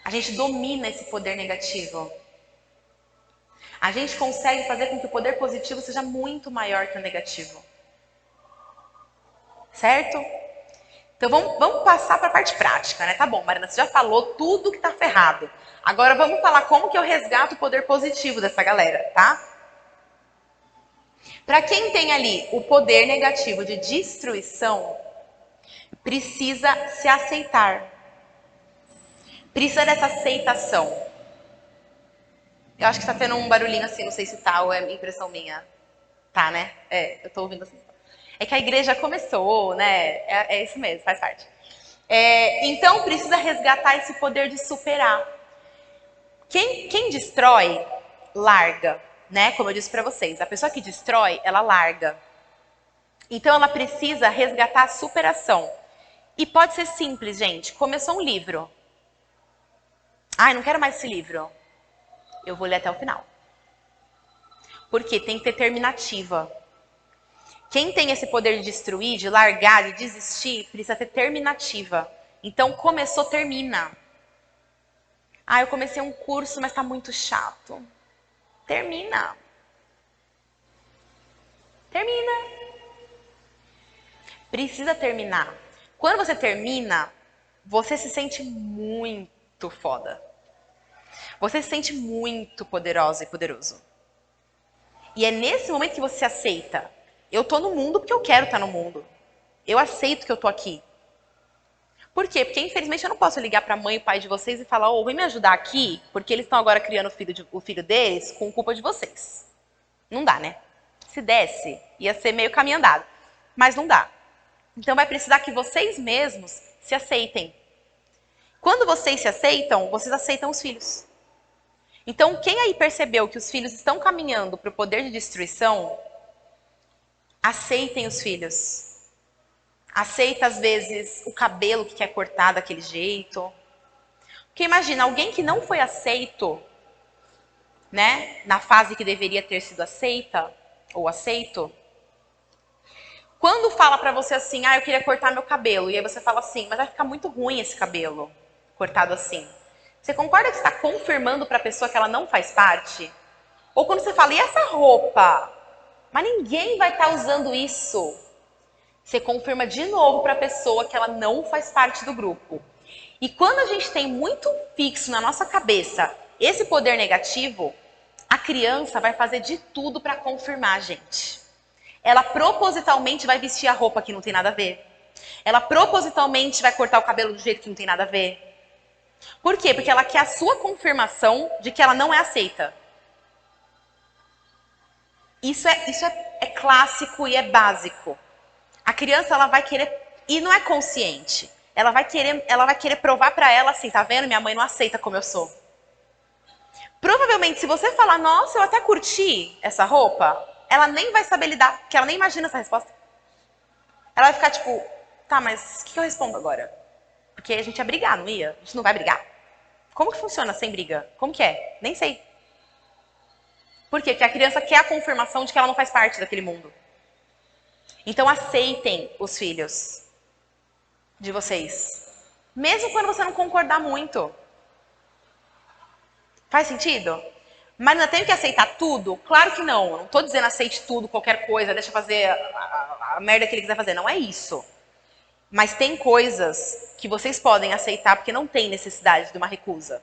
[SPEAKER 1] A gente domina esse poder negativo. A gente consegue fazer com que o poder positivo seja muito maior que o negativo. Certo? Então vamos passar para a parte prática, né? Tá bom, Marina, você já falou tudo que tá ferrado. Agora vamos falar como que eu resgato o poder positivo dessa galera, tá? Para quem tem ali o poder negativo de destruição, precisa se aceitar. Precisa dessa aceitação. Eu acho que tá tendo um barulhinho assim, não sei se tá ou é impressão minha. Tá, né? Eu tô ouvindo assim. É que a igreja começou, né? É isso mesmo, faz parte. Então precisa resgatar esse poder de superar. Quem destrói, larga, né? Como eu disse para vocês, a pessoa que destrói, ela larga. Então ela precisa resgatar a superação. E pode ser simples, gente. Começou um livro. Ai, não quero mais esse livro. Eu vou ler até o final. Porque tem que ter terminativa. Quem tem esse poder de destruir, de largar, de desistir, precisa ter terminativa. Então, começou, termina. Ah, eu comecei um curso, mas tá muito chato. Termina. Termina. Precisa terminar. Quando você termina, você se sente muito foda. Você se sente muito poderosa e poderoso. E é nesse momento que você se aceita. Eu tô no mundo porque eu quero estar no mundo. Eu aceito que eu tô aqui. Por quê? Porque, infelizmente, eu não posso ligar pra mãe e pai de vocês e falar, vem me ajudar aqui, porque eles estão agora criando o filho deles com culpa de vocês. Não dá, né? Se desse, ia ser meio caminho andado. Mas não dá. Então, vai precisar que vocês mesmos se aceitem. Quando vocês se aceitam, vocês aceitam os filhos. Então, quem aí percebeu que os filhos estão caminhando para o poder de destruição, aceitem os filhos. Aceita, às vezes, o cabelo que quer cortar daquele jeito. Porque imagina, alguém que não foi aceito, né, na fase que deveria ter sido aceita, ou aceito, quando fala pra você assim, eu queria cortar meu cabelo, e aí você fala assim, mas vai ficar muito ruim esse cabelo, cortado assim. Você concorda que você está confirmando pra pessoa que ela não faz parte? Ou quando você fala, e essa roupa? Mas ninguém vai estar usando isso. Você confirma de novo pra pessoa que ela não faz parte do grupo. E quando a gente tem muito fixo na nossa cabeça esse poder negativo, a criança vai fazer de tudo para confirmar a gente. Ela propositalmente vai vestir a roupa que não tem nada a ver. Ela propositalmente vai cortar o cabelo do jeito que não tem nada a ver. Por quê? Porque ela quer a sua confirmação de que ela não é aceita. Isso é clássico e é básico. A criança, ela vai querer, e não é consciente, ela vai querer provar pra ela assim, tá vendo? Minha mãe não aceita como eu sou. Provavelmente, se você falar, nossa, eu até curti essa roupa, ela nem vai saber lidar, porque ela nem imagina essa resposta. Ela vai ficar tipo, tá, mas o que eu respondo agora? Porque a gente ia brigar, não ia? A gente não vai brigar. Como que funciona sem briga? Como que é? Nem sei. Por quê? Porque a criança quer a confirmação de que ela não faz parte daquele mundo. Então aceitem os filhos de vocês. Mesmo quando você não concordar muito. Faz sentido? Mas não tem que aceitar tudo? Claro que não. Eu não estou dizendo aceite tudo, qualquer coisa, deixa fazer a merda que ele quiser fazer. Não é isso. Mas tem coisas que vocês podem aceitar porque não tem necessidade de uma recusa.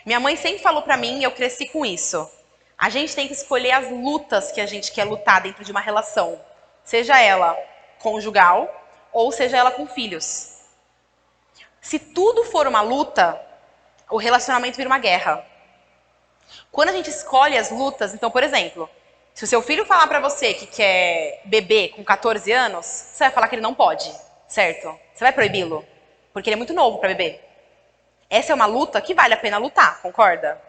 [SPEAKER 1] Minha mãe sempre falou pra mim, e eu cresci com isso. A gente tem que escolher as lutas que a gente quer lutar dentro de uma relação. Seja ela conjugal ou seja ela com filhos. Se tudo for uma luta, o relacionamento vira uma guerra. Quando a gente escolhe as lutas, então, por exemplo, se o seu filho falar pra você que quer beber com 14 anos, você vai falar que ele não pode, certo? Você vai proibi-lo, porque ele é muito novo pra beber. Essa é uma luta que vale a pena lutar, concorda?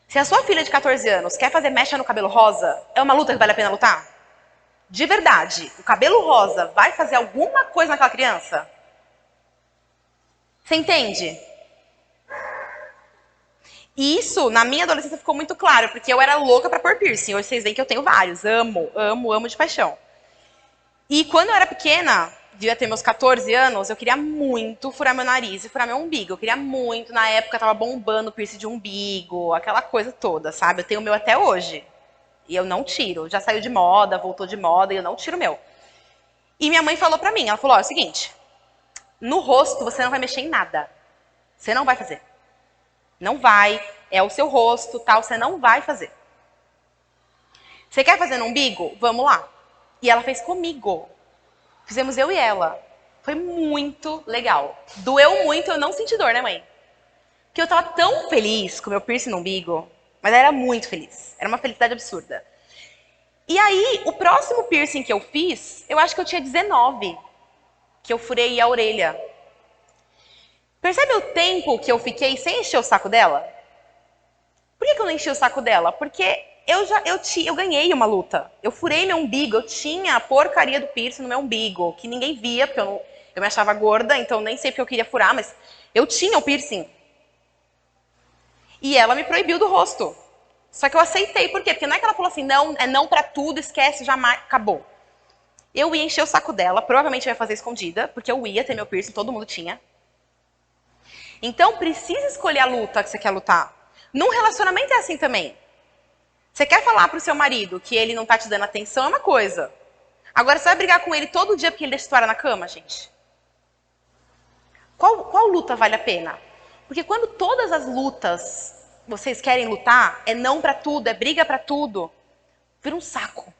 [SPEAKER 1] Se a sua filha de 14 anos quer fazer mecha no cabelo rosa, é uma luta que vale a pena lutar? De verdade, o cabelo rosa vai fazer alguma coisa naquela criança? Você entende? E isso, na minha adolescência, ficou muito claro, porque eu era louca pra pôr piercing. Hoje vocês veem que eu tenho vários. Amo, amo, amo de paixão. E quando eu era pequena, devia ter meus 14 anos, eu queria muito furar meu nariz e furar meu umbigo. Eu queria muito, na época tava bombando o piercing de umbigo, aquela coisa toda, sabe? Eu tenho o meu até hoje. E eu não tiro. Já saiu de moda, voltou de moda, e eu não tiro o meu. E minha mãe falou pra mim, ela falou, ó, é o seguinte, no rosto você não vai mexer em nada. Você não vai fazer. Não vai, é o seu rosto, tal, você não vai fazer. Você quer fazer no umbigo? Vamos lá. E ela fez comigo. Fizemos eu e ela. Foi muito legal. Doeu muito, eu não senti dor, né, mãe? Porque eu tava tão feliz com o meu piercing no umbigo, mas era muito feliz. Era uma felicidade absurda. E aí, o próximo piercing que eu fiz, eu acho que eu tinha 19, que eu furei a orelha. Percebe o tempo que eu fiquei sem encher o saco dela? Por que eu não enchi o saco dela? Porque eu ganhei uma luta. Eu furei meu umbigo, eu tinha a porcaria do piercing no meu umbigo, que ninguém via, porque eu me achava gorda, então nem sei porque eu queria furar, mas eu tinha o piercing. E ela me proibiu do rosto. Só que eu aceitei, por quê? Porque não é que ela falou assim, não, é não pra tudo, esquece, jamais, acabou. Eu ia encher o saco dela, provavelmente eu ia fazer escondida, porque eu ia ter meu piercing, todo mundo tinha. Então, precisa escolher a luta que você quer lutar. Num relacionamento é assim também. Você quer falar pro seu marido que ele não tá te dando atenção, é uma coisa. Agora, você vai brigar com ele todo dia porque ele deixa toalha na cama, gente? Qual luta vale a pena? Porque quando todas as lutas vocês querem lutar, é não pra tudo, é briga pra tudo, vira um saco.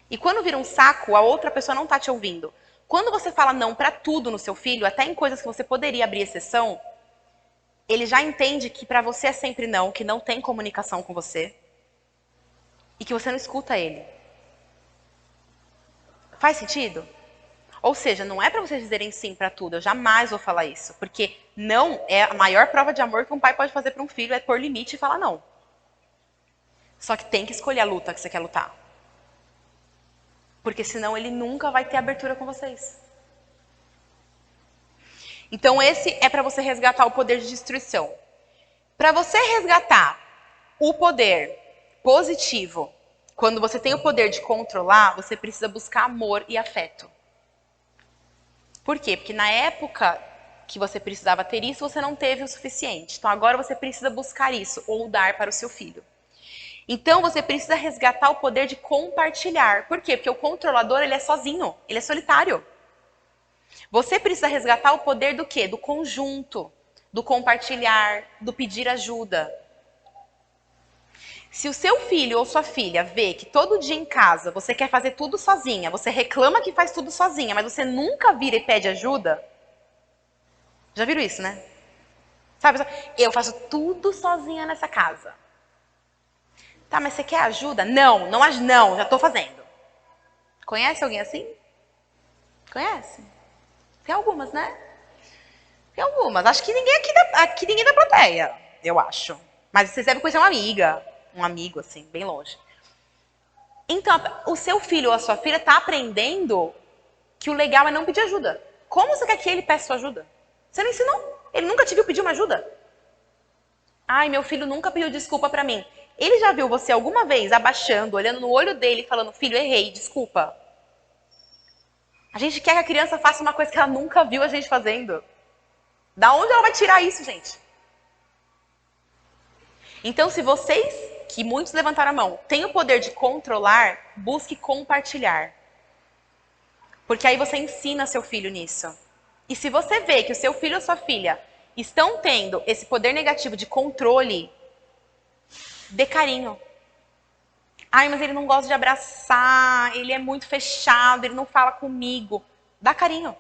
[SPEAKER 1] E quando vira um saco, a outra pessoa não tá te ouvindo. Quando você fala não pra tudo no seu filho, até em coisas que você poderia abrir exceção, ele já entende que pra você é sempre não, que não tem comunicação com você. E que você não escuta ele. Faz sentido? Ou seja, não é para vocês dizerem sim para tudo, eu jamais vou falar isso. Porque não é a maior prova de amor que um pai pode fazer para um filho, é pôr limite e falar não. Só que tem que escolher a luta que você quer lutar. Porque senão ele nunca vai ter abertura com vocês. Então esse é para você resgatar o poder de destruição. Para você resgatar o poder positivo, quando você tem o poder de controlar, você precisa buscar amor e afeto. Por quê? Porque na época que você precisava ter isso, você não teve o suficiente. Então agora você precisa buscar isso ou dar para o seu filho. Então você precisa resgatar o poder de compartilhar. Por quê? Porque o controlador, ele é sozinho, ele é solitário. Você precisa resgatar o poder do quê? Do conjunto, do compartilhar, do pedir ajuda. Se o seu filho ou sua filha vê que todo dia em casa você quer fazer tudo sozinha, você reclama que faz tudo sozinha, mas você nunca vira e pede ajuda. Já viram isso, né? Sabe, eu faço tudo sozinha nessa casa. Tá, mas você quer ajuda? Não, já tô fazendo. Conhece alguém assim? Conhece? Tem algumas, né? Tem algumas. Acho que aqui ninguém da plateia, eu acho. Mas vocês devem conhecer uma amiga, um amigo, assim, bem longe. Então, o seu filho ou a sua filha tá aprendendo que o legal é não pedir ajuda. Como você quer que ele peça sua ajuda? Você não ensinou. Ele nunca te viu pedir uma ajuda. Ai, meu filho nunca pediu desculpa pra mim. Ele já viu você alguma vez abaixando, olhando no olho dele e falando, filho, errei, desculpa. A gente quer que a criança faça uma coisa que ela nunca viu a gente fazendo. Da onde ela vai tirar isso, gente? Então, se vocês, que muitos levantaram a mão, têm o poder de controlar, busque compartilhar. Porque aí você ensina seu filho nisso. E se você vê que o seu filho ou sua filha estão tendo esse poder negativo de controle, dê carinho. Ai, mas ele não gosta de abraçar, ele é muito fechado, ele não fala comigo. Dá carinho.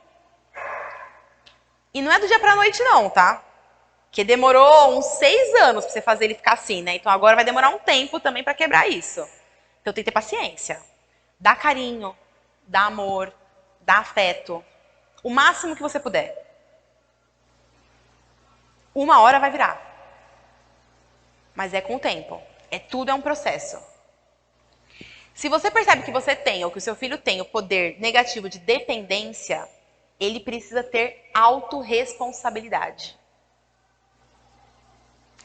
[SPEAKER 1] E não é do dia pra noite não, tá? Porque demorou uns 6 anos pra você fazer ele ficar assim, né? Então agora vai demorar um tempo também pra quebrar isso. Então tem que ter paciência. Dá carinho, dá amor, dá afeto. O máximo que você puder. Uma hora vai virar. Mas é com o tempo. Tudo é um processo. Se você percebe que você tem, ou que o seu filho tem, o poder negativo de dependência, ele precisa ter autorresponsabilidade.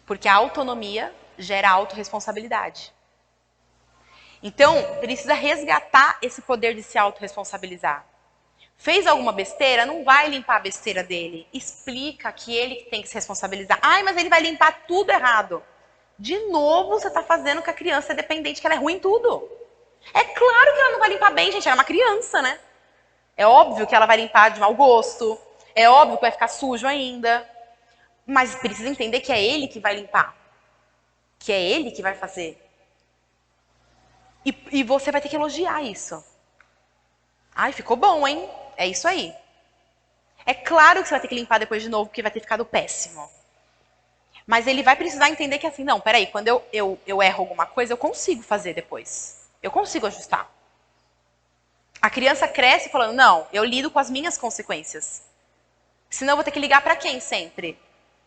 [SPEAKER 1] Porque a autonomia gera autorresponsabilidade. Então, precisa resgatar esse poder de se autorresponsabilizar. Fez alguma besteira? Não vai limpar a besteira dele. Explica que ele tem que se responsabilizar. Ai, mas ele vai limpar tudo errado. De novo, você está fazendo que a criança é dependente, que ela é ruim em tudo. É claro que ela não vai limpar bem, gente. Ela é uma criança, né? É óbvio que ela vai limpar de mau gosto. É óbvio que vai ficar sujo ainda. Mas precisa entender que é ele que vai limpar. Que é ele que vai fazer. E você vai ter que elogiar isso. Ai, ficou bom, hein? É isso aí. É claro que você vai ter que limpar depois de novo, porque vai ter ficado péssimo. Mas ele vai precisar entender que assim, não, peraí, quando eu erro alguma coisa, eu consigo fazer depois. Eu consigo ajustar. A criança cresce falando, não, eu lido com as minhas consequências. Senão eu vou ter que ligar pra quem sempre?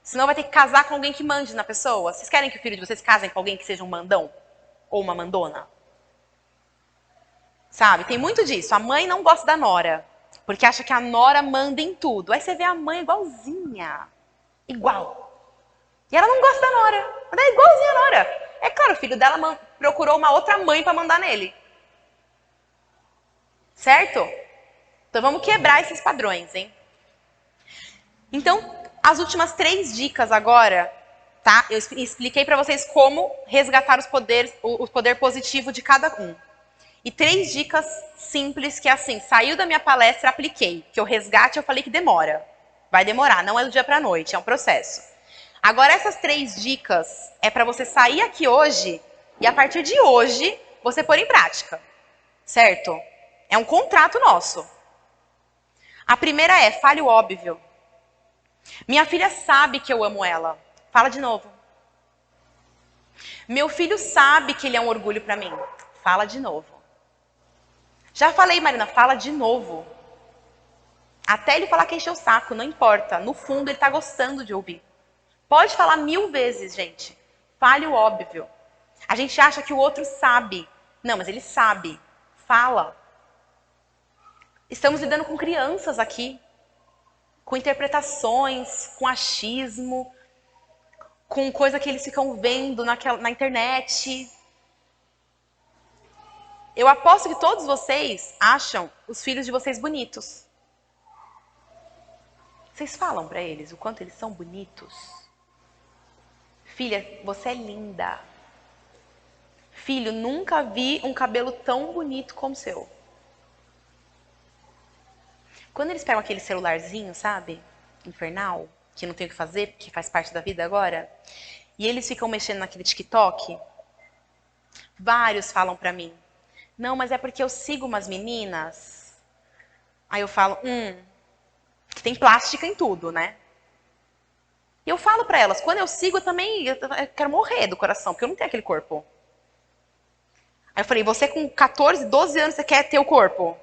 [SPEAKER 1] Senão vai ter que casar com alguém que mande na pessoa. Vocês querem que o filho de vocês casem com alguém que seja um mandão? Ou uma mandona? Sabe, tem muito disso. A mãe não gosta da nora, porque acha que a nora manda em tudo. Aí você vê a mãe igualzinha. Igual. E ela não gosta da nora. Ela é igualzinha a nora. É claro, o filho dela procurou uma outra mãe para mandar nele. Certo? Então vamos quebrar esses padrões, hein? Então, as últimas 3 dicas agora, tá? Eu expliquei para vocês como resgatar o poder positivo de cada um. E 3 dicas simples que, assim, saiu da minha palestra, apliquei. Que o resgate eu falei que demora. Vai demorar, não é do dia pra noite, é um processo. Agora, essas 3 dicas é para você sair aqui hoje e, a partir de hoje, você pôr em prática. Certo? É um contrato nosso. A primeira é, fale o óbvio. Minha filha sabe que eu amo ela. Fala de novo. Meu filho sabe que ele é um orgulho pra mim. Fala de novo. Já falei, Marina, fala de novo. Até ele falar que encheu o saco, não importa. No fundo, ele tá gostando de ouvir. Pode falar 1000 vezes, gente. Fale o óbvio. A gente acha que o outro sabe. Não, mas ele sabe. Fala. Estamos lidando com crianças aqui. Com interpretações, com achismo, com coisa que eles ficam vendo na internet. Eu aposto que todos vocês acham os filhos de vocês bonitos. Vocês falam pra eles o quanto eles são bonitos? Filha, você é linda. Filho, nunca vi um cabelo tão bonito como o seu. Quando eles pegam aquele celularzinho, sabe? Infernal, que não tem o que fazer, porque faz parte da vida agora. E eles ficam mexendo naquele TikTok. Vários falam pra mim. Não, mas é porque eu sigo umas meninas. Aí eu falo, que tem plástica em tudo, né? E eu falo pra elas, quando eu sigo eu quero morrer do coração, porque eu não tenho aquele corpo. Aí eu falei, você com 14, 12 anos, você quer ter o corpo?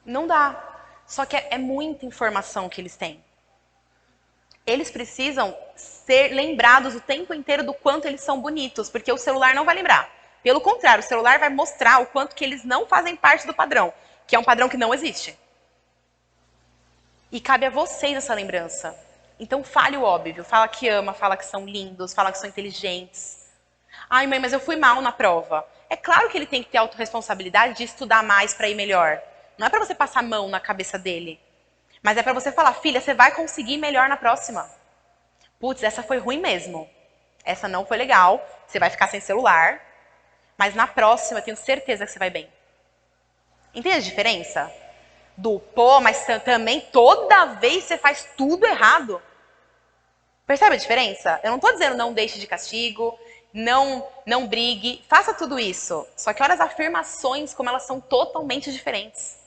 [SPEAKER 1] Não dá. Só que é muita informação que eles têm. Eles precisam ser lembrados o tempo inteiro do quanto eles são bonitos, porque o celular não vai lembrar. Pelo contrário, o celular vai mostrar o quanto que eles não fazem parte do padrão, que é um padrão que não existe. E cabe a vocês essa lembrança. Então fale o óbvio, fala que ama, fala que são lindos, fala que são inteligentes. Ai, mãe, mas eu fui mal na prova. É claro que ele tem que ter autorresponsabilidade de estudar mais para ir melhor. Não é para você passar a mão na cabeça dele. Mas é para você falar, filha, você vai conseguir melhor na próxima. Putz, essa foi ruim mesmo. Essa não foi legal. Você vai ficar sem celular. Mas na próxima, eu tenho certeza que você vai bem. Entende a diferença? Pô, mas também toda vez você faz tudo errado. Percebe a diferença? Eu não tô dizendo não deixe de castigo, não brigue, faça tudo isso. Só que olha as afirmações, como elas são totalmente diferentes.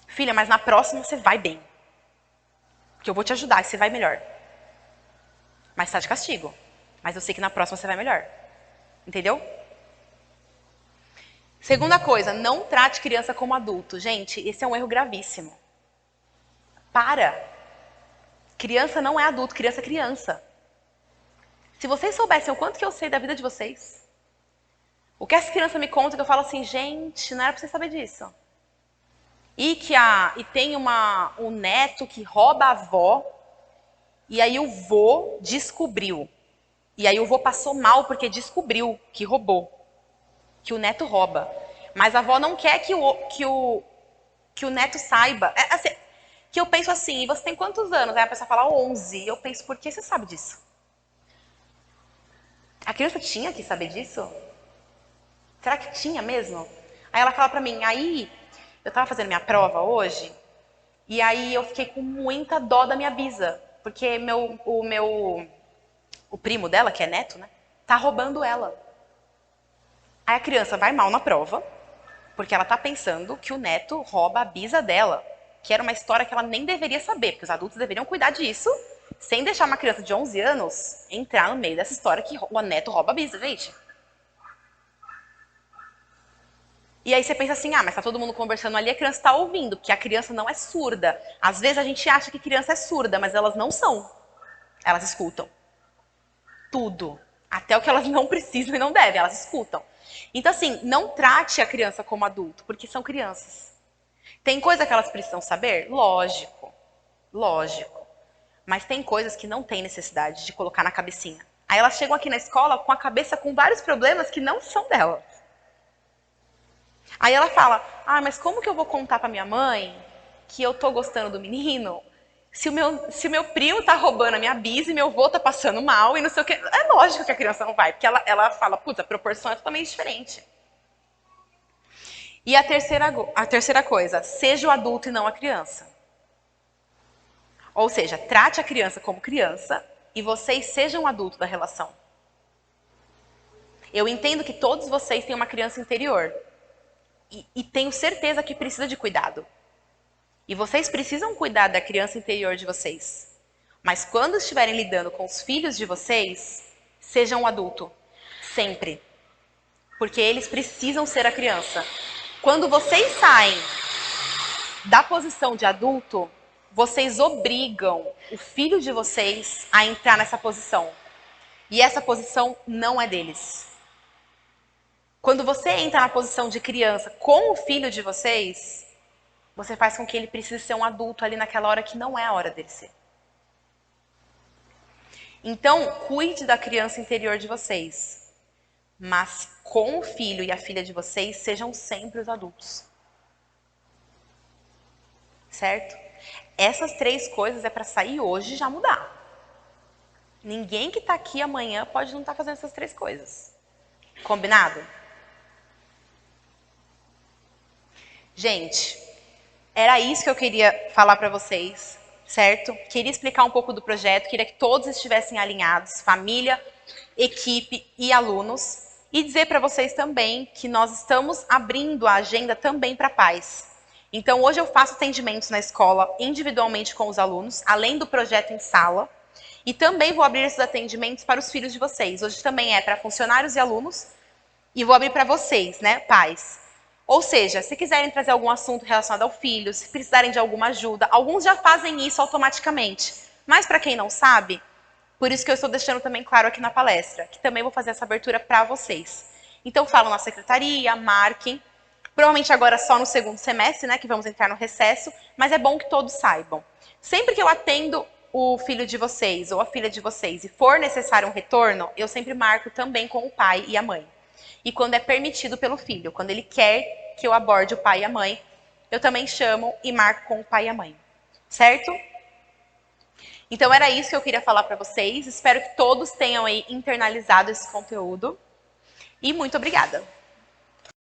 [SPEAKER 1] Filha, mas na próxima você vai bem. Que eu vou te ajudar, e você vai melhor. Mas tá de castigo. Mas eu sei que na próxima você vai melhor. Entendeu? Segunda coisa, não trate criança como adulto. Gente, esse é um erro gravíssimo. Para. Criança não é adulto, criança é criança. Se vocês soubessem o quanto que eu sei da vida de vocês, o que essa criança me conta que eu falo assim, gente, não era pra você saber disso. E tem um neto que rouba a avó, e aí o vô descobriu. E aí o vô passou mal porque descobriu que roubou. Que o neto rouba. Mas a avó não quer que o neto saiba. Assim, que eu penso assim, e você tem quantos anos? Aí a pessoa fala 11. E eu penso, por que você sabe disso? A criança tinha que saber disso? Será que tinha mesmo? Aí ela fala pra mim, aí eu tava fazendo minha prova hoje, e aí eu fiquei com muita dó da minha bisa. Porque o primo dela, que é neto, né? Tá roubando ela. Aí a criança vai mal na prova, porque ela tá pensando que o neto rouba a bisa dela. Que era uma história que ela nem deveria saber, porque os adultos deveriam cuidar disso, sem deixar uma criança de 11 anos entrar no meio dessa história que o neto rouba a bisa, gente. E aí você pensa assim, mas tá todo mundo conversando ali, a criança tá ouvindo, porque a criança não é surda. Às vezes a gente acha que criança é surda, mas elas não são. Elas escutam. Tudo. Até o que elas não precisam e não devem, elas escutam. Então assim, não trate a criança como adulto, porque são crianças. Tem coisa que elas precisam saber? Lógico. Lógico. Mas tem coisas que não tem necessidade de colocar na cabecinha. Aí elas chegam aqui na escola com a cabeça com vários problemas que não são delas. Aí ela fala, mas como que eu vou contar pra minha mãe que eu tô gostando do menino se o meu primo tá roubando a minha bisa e meu avô tá passando mal e não sei o quê. É lógico que a criança não vai, porque ela fala, putz, a proporção é totalmente diferente. E a terceira coisa, seja o adulto e não a criança. Ou seja, trate a criança como criança e vocês sejam o adulto da relação. Eu entendo que todos vocês têm uma criança interior. E tenho certeza que precisa de cuidado. E vocês precisam cuidar da criança interior de vocês. Mas quando estiverem lidando com os filhos de vocês, sejam um adulto. Sempre. Porque eles precisam ser a criança. Quando vocês saem da posição de adulto, vocês obrigam o filho de vocês a entrar nessa posição. E essa posição não é deles. Quando você entra na posição de criança com o filho de vocês, você faz com que ele precise ser um adulto ali naquela hora que não é a hora dele ser. Então, cuide da criança interior de vocês. Mas com o filho e a filha de vocês, sejam sempre os adultos. Certo? Essas 3 coisas é para sair hoje e já mudar. Ninguém que está aqui amanhã pode não estar fazendo essas 3 coisas. Combinado? Gente, era isso que eu queria falar para vocês, certo? Queria explicar um pouco do projeto, queria que todos estivessem alinhados, família, equipe e alunos. E dizer para vocês também que nós estamos abrindo a agenda também para pais. Então, hoje eu faço atendimentos na escola individualmente com os alunos, além do projeto em sala. E também vou abrir esses atendimentos para os filhos de vocês. Hoje também é para funcionários e alunos. E vou abrir para vocês, né, pais. Ou seja, se quiserem trazer algum assunto relacionado ao filho, se precisarem de alguma ajuda, alguns já fazem isso automaticamente. Mas para quem não sabe, por isso que eu estou deixando também claro aqui na palestra, que também vou fazer essa abertura para vocês. Então falam na secretaria, marquem. Provavelmente agora só no segundo semestre, né, que vamos entrar no recesso, mas é bom que todos saibam. Sempre que eu atendo o filho de vocês ou a filha de vocês e for necessário um retorno, eu sempre marco também com o pai e a mãe. E quando é permitido pelo filho, quando ele quer que eu aborde o pai e a mãe, eu também chamo e marco com o pai e a mãe. Certo? Então era isso que eu queria falar para vocês. Espero que todos tenham aí internalizado esse conteúdo. E muito obrigada!